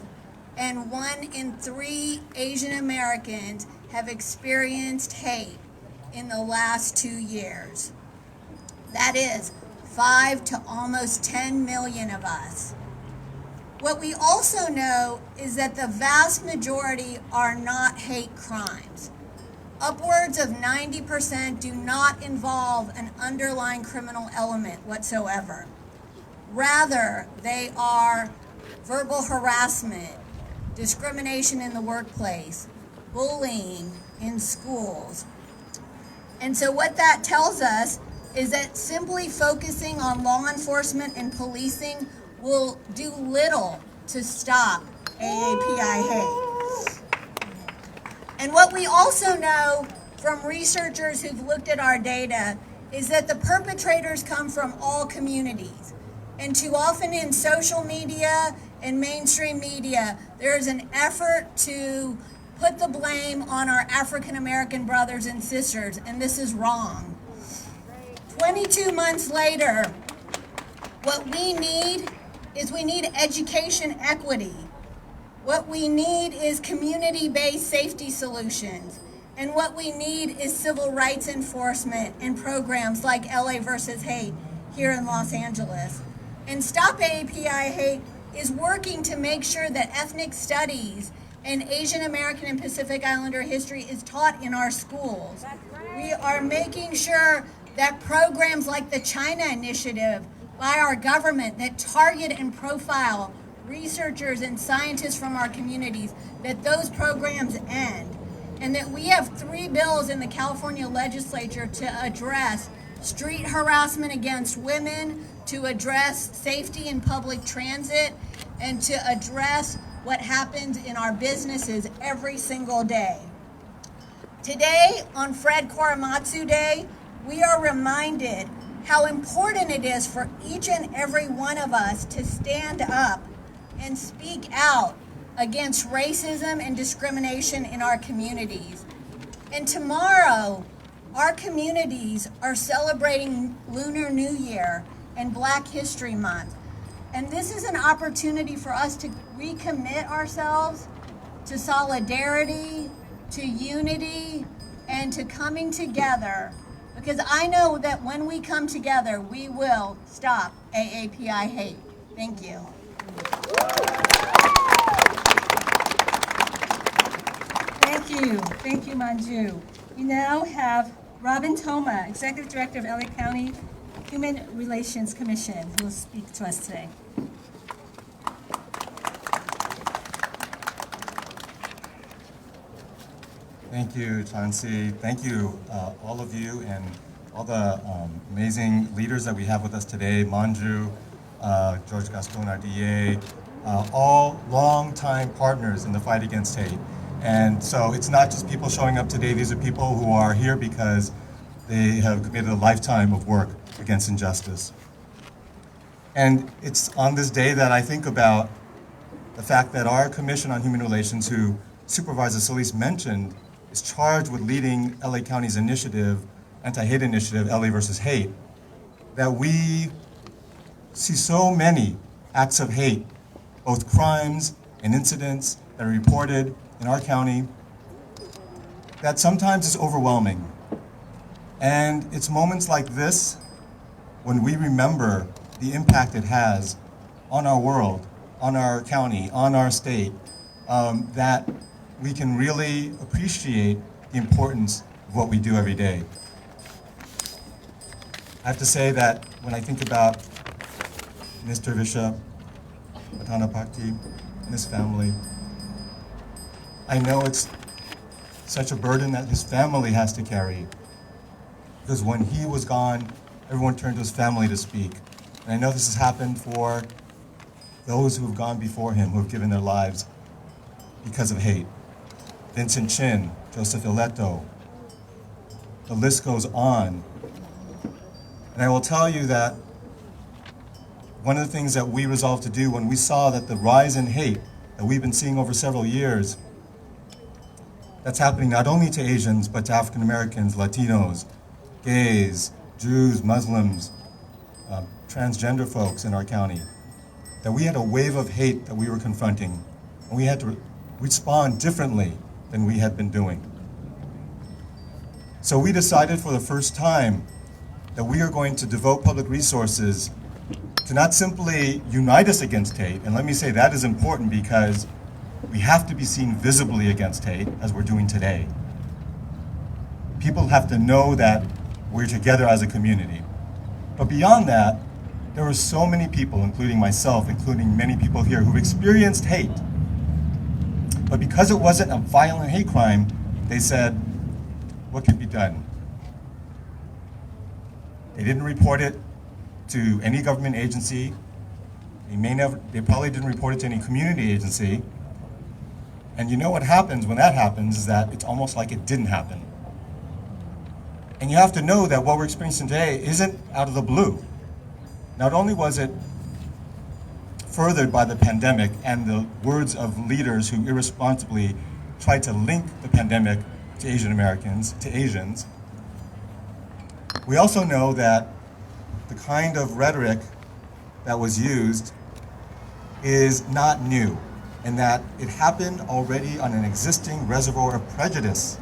and 1 in 3 Asian Americans have experienced hate in the last 2 years. That is 5 to almost 10 million of us. What we also know is that the vast majority are not hate crimes. Upwards of 90% do not involve an underlying criminal element whatsoever. Rather, they are verbal harassment, discrimination in the workplace, bullying in schools. And so what that tells us is that simply focusing on law enforcement and policing will do little to stop AAPI hate. And what we also know from researchers who've looked at our data is that the perpetrators come from all communities. And too often in social media and mainstream media, there is an effort to put the blame on our African American brothers and sisters, and this is wrong. 22 months later, what we need is education equity. What we need is community-based safety solutions. And what we need is civil rights enforcement and programs like LA versus Hate here in Los Angeles. And Stop AAPI Hate is working to make sure that ethnic studies and Asian American and Pacific Islander history is taught in our schools. We are making sure that programs like the China Initiative by our government that target and profile researchers and scientists from our communities, that those programs end. And that we have 3 bills in the California legislature to address street harassment against women, to address safety in public transit, and to address what happens in our businesses every single day. Today, on Fred Korematsu Day, we are reminded how important it is for each and every one of us to stand up and speak out against racism and discrimination in our communities. And tomorrow, our communities are celebrating Lunar New Year and Black History Month. And this is an opportunity for us to recommit ourselves to solidarity, to unity, and to coming together. Because I know that when we come together, we will stop AAPI hate. Thank you. Thank you, Manju. We now have Robin Thoma, Executive Director of LA County Human Relations Commission, who will speak to us today. Thank you, Chauncey. Thank you, all of you, and all the amazing leaders that we have with us today, Manju, George Gaston, our DA, all long-time partners in the fight against hate. And so it's not just people showing up today, these are people who are here because they have committed a lifetime of work against injustice. And it's on this day that I think about the fact that our Commission on Human Relations, who Supervisor Solis mentioned, is charged with leading LA County's initiative, anti-hate initiative, LA versus Hate, that we see so many acts of hate, both crimes and incidents that are reported in our county, that sometimes is overwhelming. And it's moments like this when we remember the impact it has on our world, on our county, on our state, that we can really appreciate the importance of what we do every day. I have to say that when I think about Mr. Visha Patanapakti and his family, I know it's such a burden that his family has to carry. Because when he was gone, everyone turned to his family to speak. And I know this has happened for those who have gone before him, who have given their lives because of hate. Vincent Chin, Joseph Ileto, the list goes on. And I will tell you that one of the things that we resolved to do when we saw that the rise in hate that we've been seeing over several years, that's happening not only to Asians, but to African Americans, Latinos, gays, Jews, Muslims, transgender folks in our county, that we had a wave of hate that we were confronting, and we had to respond differently than we had been doing. So we decided for the first time that we are going to devote public resources to not simply unite us against hate, and let me say that is important because we have to be seen visibly against hate, as we're doing today. People have to know that we're together as a community. But beyond that, there were so many people, including myself, including many people here, who've experienced hate. But because it wasn't a violent hate crime, they said, what can be done? They didn't report it to any government agency. They probably didn't report it to any community agency. And you know what happens when that happens is that it's almost like it didn't happen. And you have to know that what we're experiencing today isn't out of the blue. Not only was it furthered by the pandemic and the words of leaders who irresponsibly tried to link the pandemic to Asian Americans, to Asians, we also know that the kind of rhetoric that was used is not new, and that it happened already on an existing reservoir of prejudice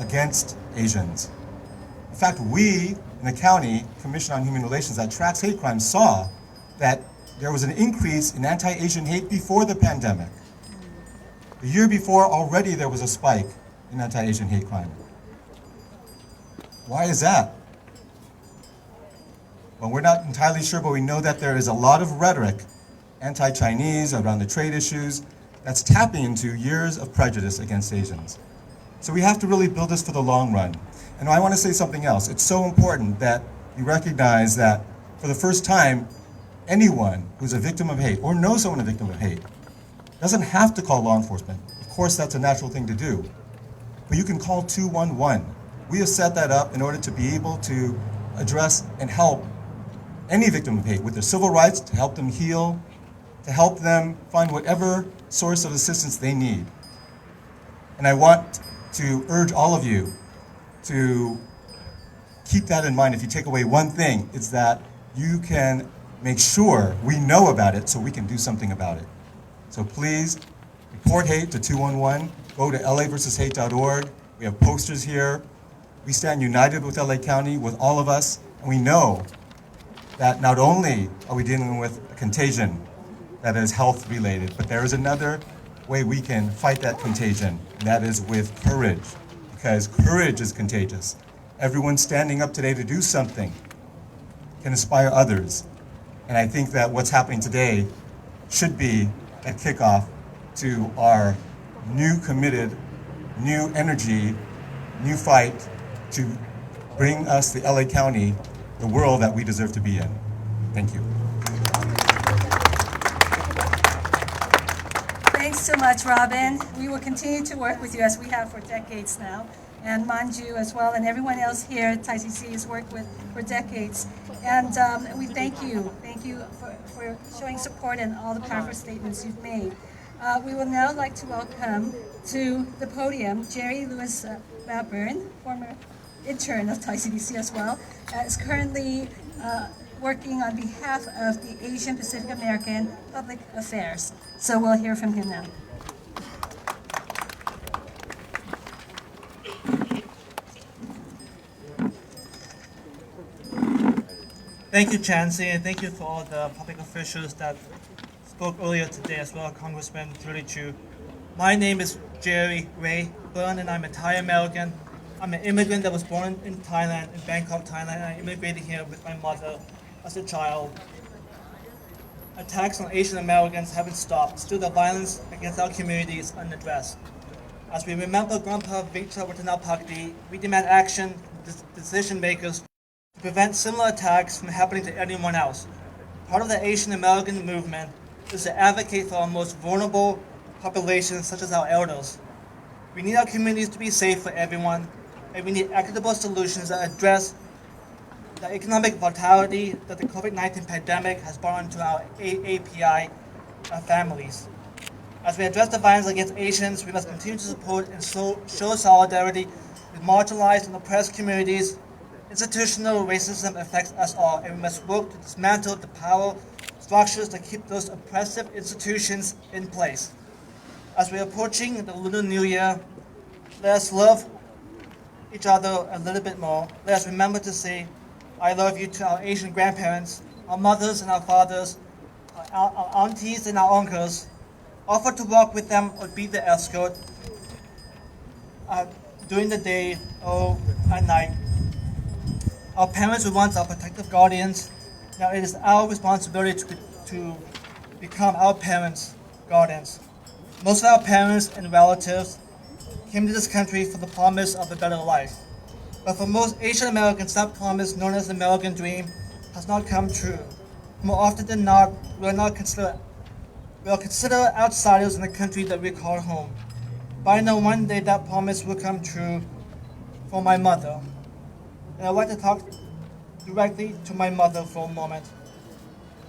against Asians. In fact, we in the County Commission on Human Relations that tracks hate crimes saw that there was an increase in anti-Asian hate before the pandemic. The year before, already there was a spike in anti-Asian hate crime. Why is that? Well, we're not entirely sure, but we know that there is a lot of rhetoric, anti-Chinese, around the trade issues, that's tapping into years of prejudice against Asians. So we have to really build this for the long run. And I want to say something else. It's so important that you recognize that for the first time, anyone who's a victim of hate or knows someone a victim of hate doesn't have to call law enforcement. Of course, that's a natural thing to do. But you can call 211. We have set that up in order to be able to address and help any victim of hate with their civil rights, to help them heal, to help them find whatever source of assistance they need. And I want to urge all of you to keep that in mind. If you take away one thing, it's that you can make sure we know about it so we can do something about it. So please report hate to 211. Go to laversushate.org. We have posters here. We stand united with LA County, with all of us, and we know that not only are we dealing with a contagion that is health related, but there is another way we can fight that contagion, and that is with courage, because courage is contagious. Everyone standing up today to do something can inspire others. And I think that what's happening today should be a kickoff to our new committed, new energy, new fight to bring us, the LA County, the world that we deserve to be in. Thank you. Thanks so much, Robin. We will continue to work with you as we have for decades now. And Manju as well, and everyone else here at ICC has worked with for decades. And we thank you. Thank you for showing support and all the powerful statements you've made. We will now like to welcome to the podium Jerry Lewis Byrne, former intern of ICDC as well, is currently working on behalf of the Asian Pacific American Public Affairs. So we'll hear from him now. Thank you, Chansey, and thank you for all the public officials that spoke earlier today as well, Congressman 32. My name is Jerry Ray Byrne, and I'm a Thai American. I'm an immigrant that was born in Thailand, in Bangkok, Thailand, and I immigrated here with my mother as a child. Attacks on Asian Americans haven't stopped. Still, the violence against our community is unaddressed. As we remember Grandpa Victor Watanabe, we demand action from decision makers to prevent similar attacks from happening to anyone else. Part of the Asian American movement is to advocate for our most vulnerable populations, such as our elders. We need our communities to be safe for everyone, and we need equitable solutions that address the economic vitality that the COVID-19 pandemic has brought into our AAPI families. As we address the violence against Asians, we must continue to support and show solidarity with marginalized and oppressed communities. Institutional racism affects us all, and we must work to dismantle the power structures that keep those oppressive institutions in place. As we are approaching the Lunar New Year, let us love each other a little bit more. Let us remember to say, I love you to our Asian grandparents, our mothers and our fathers, our aunties and our uncles. Offer to walk with them or be the escort during the day or at night. Our parents were once our protective guardians. Now it is our responsibility to become our parents' guardians. Most of our parents and relatives came to this country for the promise of a better life. But for most Asian Americans, that promise, known as the American dream, has not come true. More often than not, we are considered outsiders in the country that we call home. But I know one day that promise will come true for my mother. And I'd like to talk directly to my mother for a moment.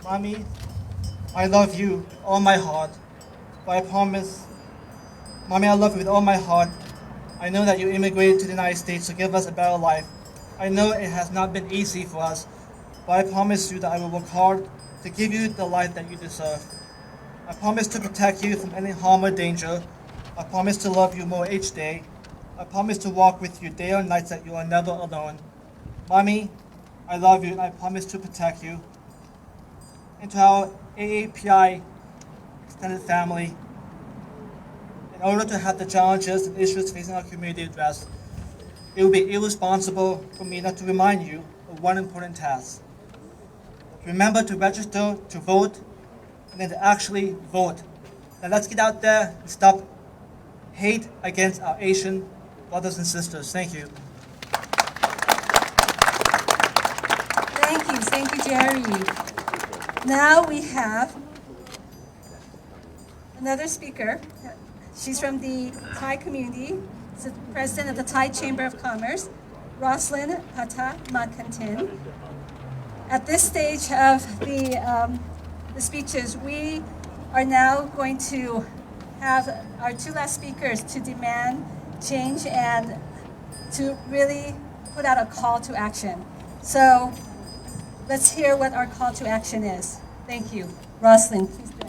Mommy, I love you with all my heart. But I promise, Mommy, I love you with all my heart. I know that you immigrated to the United States to give us a better life. I know it has not been easy for us, but I promise you that I will work hard to give you the life that you deserve. I promise to protect you from any harm or danger. I promise to love you more each day. I promise to walk with you day or night so that you are never alone. Mommy, I love you and I promise to protect you. And to our AAPI extended family, in order to have the challenges and issues facing our community addressed, it would be irresponsible for me not to remind you of one important task. Remember to register to vote and then to actually vote. Now let's get out there and stop hate against our Asian brothers and sisters. Thank you. Thank you, Jerry. Now we have another speaker. She's from the Thai community. She's the president of the Thai Chamber of Commerce, Roslyn Pata Makantin. At this stage of the speeches, we are now going to have our two last speakers to demand change and to really put out a call to action. So let's hear what our call to action is. Thank you. Roslyn, please go.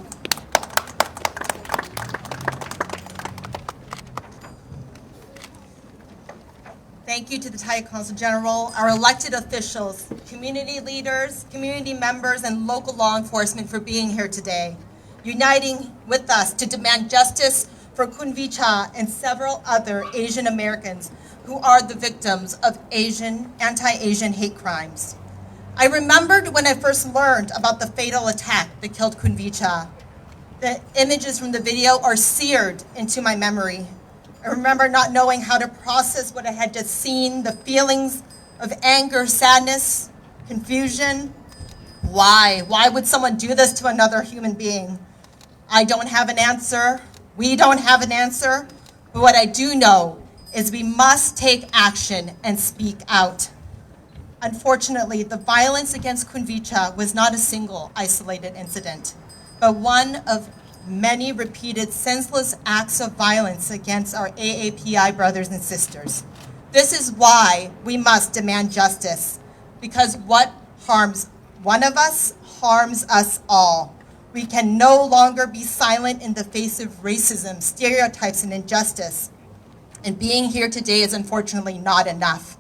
Thank you to the Thai Consul General, our elected officials, community leaders, community members, and local law enforcement for being here today, uniting with us to demand justice for Kun Vicha and several other Asian Americans who are the victims of anti-Asian hate crimes. I remembered when I first learned about the fatal attack that killed Kun Vicha. The images from the video are seared into my memory. I remember not knowing how to process what I had just seen, the feelings of anger, sadness, confusion. Why? Why would someone do this to another human being? I don't have an answer. We don't have an answer. But what I do know is we must take action and speak out. Unfortunately, the violence against Kun Vicha was not a single isolated incident, but one of many repeated senseless acts of violence against our AAPI brothers and sisters. This is why we must demand justice, because what harms one of us harms us all. We can no longer be silent in the face of racism, stereotypes, and injustice. And being here today is unfortunately not enough.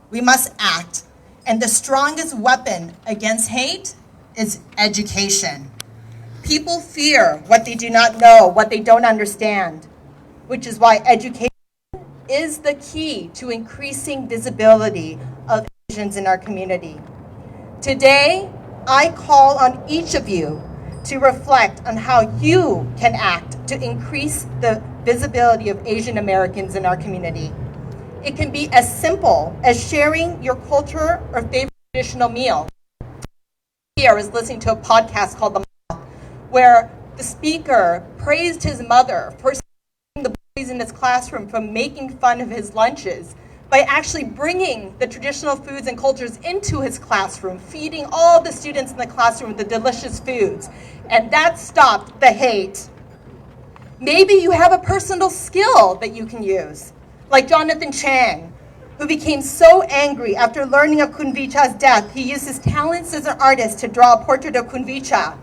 We must act, And the strongest weapon against hate is education. People fear what they do not know, what they don't understand, which is why education is the key to increasing visibility of Asians in our community. Today, I call on each of you to reflect on how you can act to increase the visibility of Asian Americans in our community. It can be as simple as sharing your culture or favorite traditional meal. Here I was listening to a podcast called The Moth, where the speaker praised his mother for saving the boys in his classroom from making fun of his lunches by actually bringing the traditional foods and cultures into his classroom, feeding all the students in the classroom with the delicious foods. And that stopped the hate. Maybe you have a personal skill that you can use, like Jonathan Chang, who became so angry after learning of Kunvicha's death, he used his talents as an artist to draw a portrait of Kunvicha.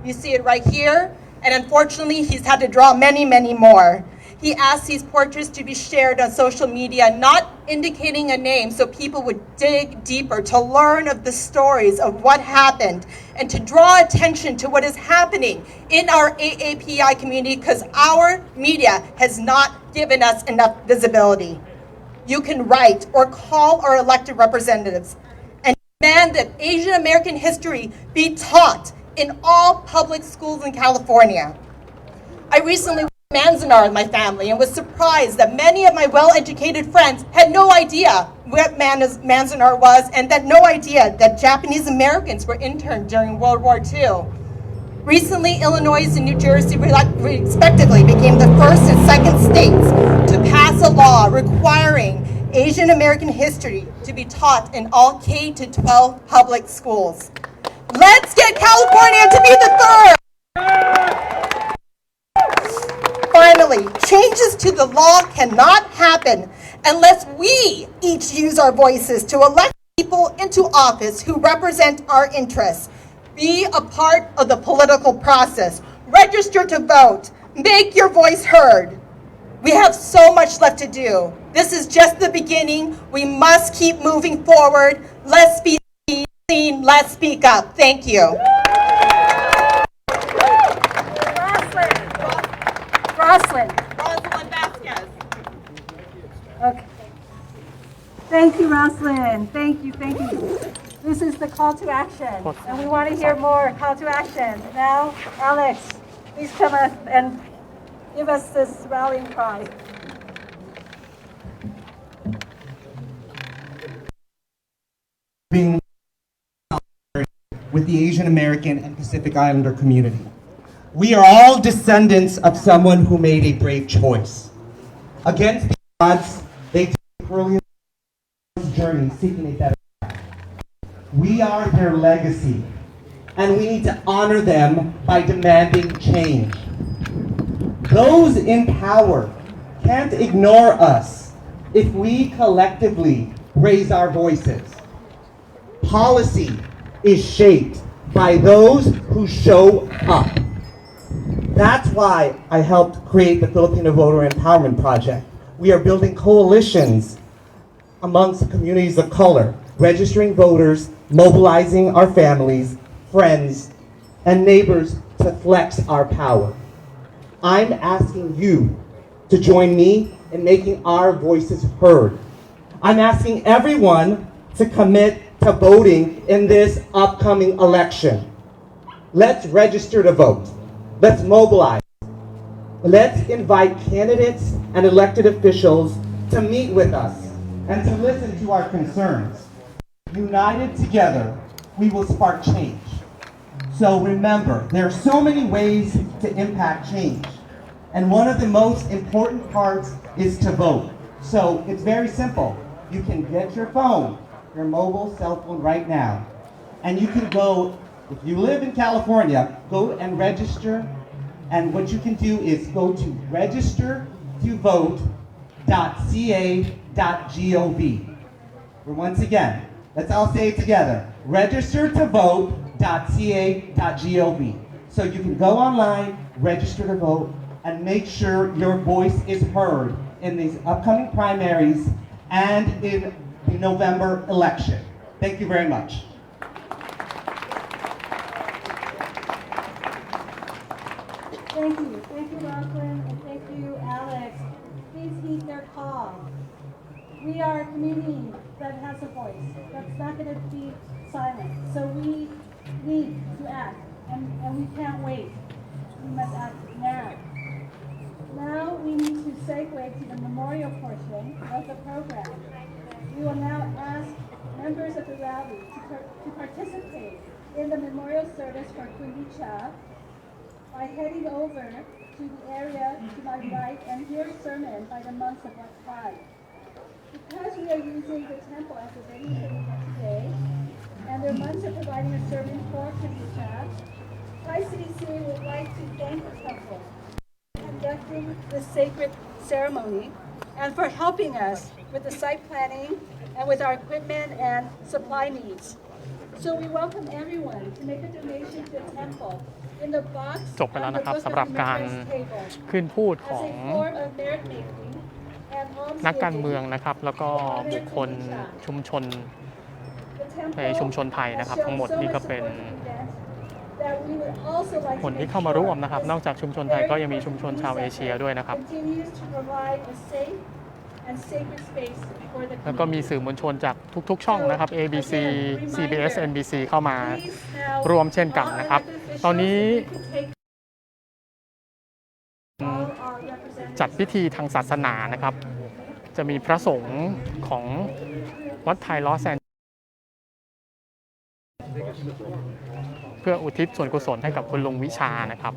You see it right here, and unfortunately, he's had to draw many, many more. He asked these portraits to be shared on social media, not indicating a name, so people would dig deeper to learn of the stories of what happened and to draw attention to what is happening in our AAPI community, because our media has not given us enough visibility. You can write or call our elected representatives and demand that Asian American history be taught in all public schools in California. I recently went to Manzanar with my family and was surprised that many of my well-educated friends had no idea what Manzanar was, and had no idea that Japanese Americans were interned during World War II. Recently, Illinois and New Jersey respectively became the first and second states to pass a law requiring Asian American history to be taught in all K-12 public schools. Let's get California to be the third! Finally, changes to the law cannot happen unless we each use our voices to elect people into office who represent our interests. Be a part of the political process. Register to vote. Make your voice heard. We have so much left to do. This is just the beginning. We must keep moving forward. Let's be seen. Let's speak up. Thank you. Rosalind Vasquez. Okay. Thank you, Rosalind. Thank you. This is the call to action, and we want to hear more call to action. Now, Alex, please come up and give us this rallying cry. Being with the Asian American and Pacific Islander community. We are all descendants of someone who made a brave choice. Against the odds, they took a brilliant journey seeking a better life. We are their legacy, and we need to honor them by demanding change. Those in power can't ignore us if we collectively raise our voices. Policy is shaped by those who show up. That's why I helped create the Filipino Voter Empowerment Project. We are building coalitions amongst communities of color, registering voters, mobilizing our families, friends, and neighbors to flex our power. I'm asking you to join me in making our voices heard. I'm asking everyone to commit to voting in this upcoming election. Let's register to vote. Let's mobilize. Let's invite candidates and elected officials to meet with us and to listen to our concerns. United together, we will spark change. So remember, there are so many ways to impact change. And one of the most important parts is to vote. So it's very simple. You can get your phone, your mobile cell phone right now, and you can go, if you live in California, go and register. And what you can do is go to registertovote.ca.gov. Once again, let's all say it together. Registertovote.ca.gov. So you can go online, register to vote, and make sure your voice is heard in these upcoming primaries and in the November election. Thank you very much. Thank you, Lachlan, and thank you, Alex. Please heed their call. We are a community that has a voice, that's not going to be silent. So we need to act, and we can't wait. We must act now. Now we need to segue to the memorial portion of the program. We will now ask members of the rally to participate in the memorial service for Kundicha by heading over to the area to my right and hear a sermon by the monks of Wat Thai. Because we are using the temple as a venue for the event today, and their monks are providing a sermon for Kundicha, Thai CDC would like to thank the temple for conducting this sacred ceremony and for helping us with the site planning and with our equipment and supply needs. So we welcome everyone to make a donation to the temple in the box จบไปแล้วนะครับสำหรับการขึ้นพูดของนักการเมืองนะครับแล้วก็บุคคลชุมชนในชุมชนไทยนะครับทั้งหมดนี่ก็เป็นคนที่เข้ามาร่วมนะครับนอกจากชุมชนไทยก็ยังมีชุมชนชาวเอเชียด้วยนะครับแล้วก็มีสื่อมวลชนจากทุกๆช่องนะครับ ABC CBS NBC เข้ามาร่วมเช่นกันนะครับตอนนี้จัดพิธีทางศาสนานะครับจะมีพระสงฆ์ของวัดไทยลอสแอนเพื่ออุทิศส่วนกุศลให้กับคุณลุงวิชานะครับ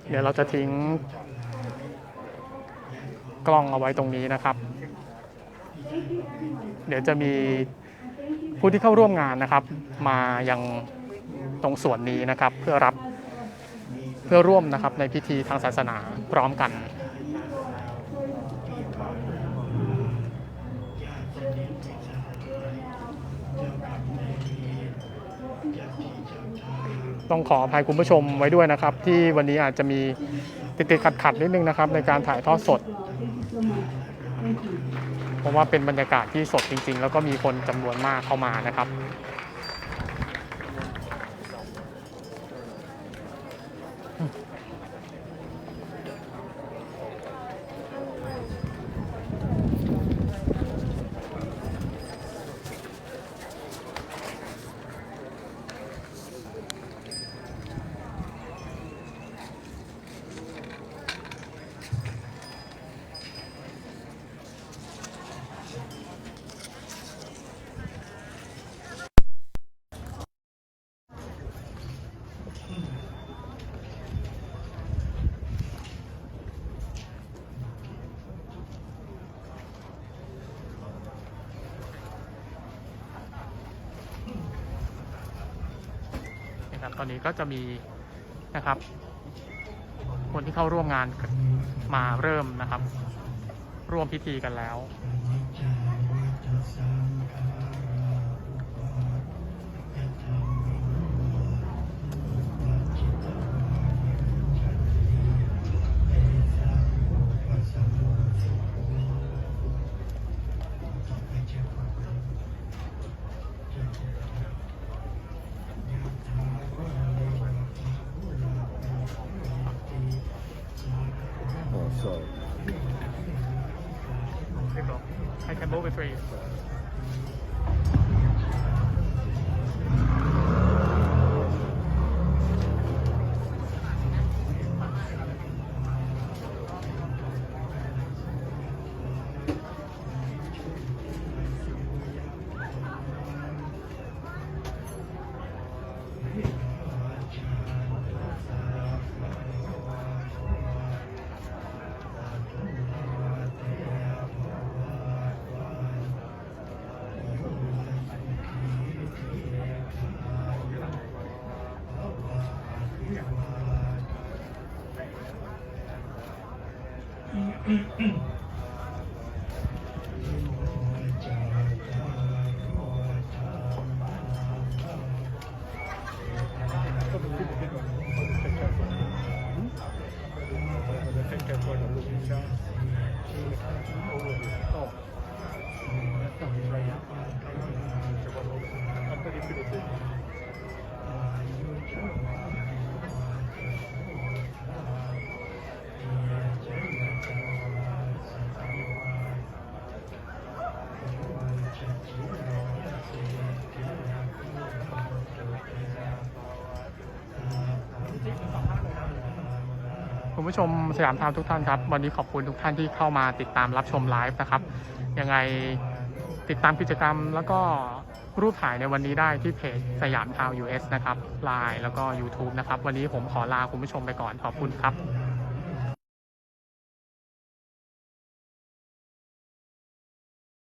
เดี๋ยวเราจะทิ้งกล้องเอาไว้ตรงนี้นะครับเดี๋ยวจะมีผู้ที่เข้าร่วมงานนะครับมายังตรงส่วนนี้นะครับเพื่อร่วมนะครับในพิธีทางศาสนาพร้อมกันต้องขออภัยคุณผู้ชมไว้ด้วยนะครับที่วันนี้อาจจะมีติดๆขัดๆนิดนึงนะครับในการถ่ายทอดสดเพราะว่าเป็นบรรยากาศที่สดจริงๆแล้วก็มีคนจำนวนมากเข้ามานะครับตอนนี้ก็จะมีนะครับคนที่เข้าร่วมงานมาเริ่มนะครับร่วมพิธีกันแล้ว I can move it for you. คุณผู้ชมสยามไทม์ทุกท่านครับวันนี้ขอบคุณทุกท่านที่เข้ามาติดตามรับชมไลฟ์นะครับยังไงติดตามกิจกรรมแล้วก็รูปถ่ายในวันนี้ได้ที่เพจสยามทาวน์ US นะครับ ไลน์แล้วก็ YouTube นะครับวันนี้ผมขอลาคุณผู้ชมไปก่อนขอบคุณครับ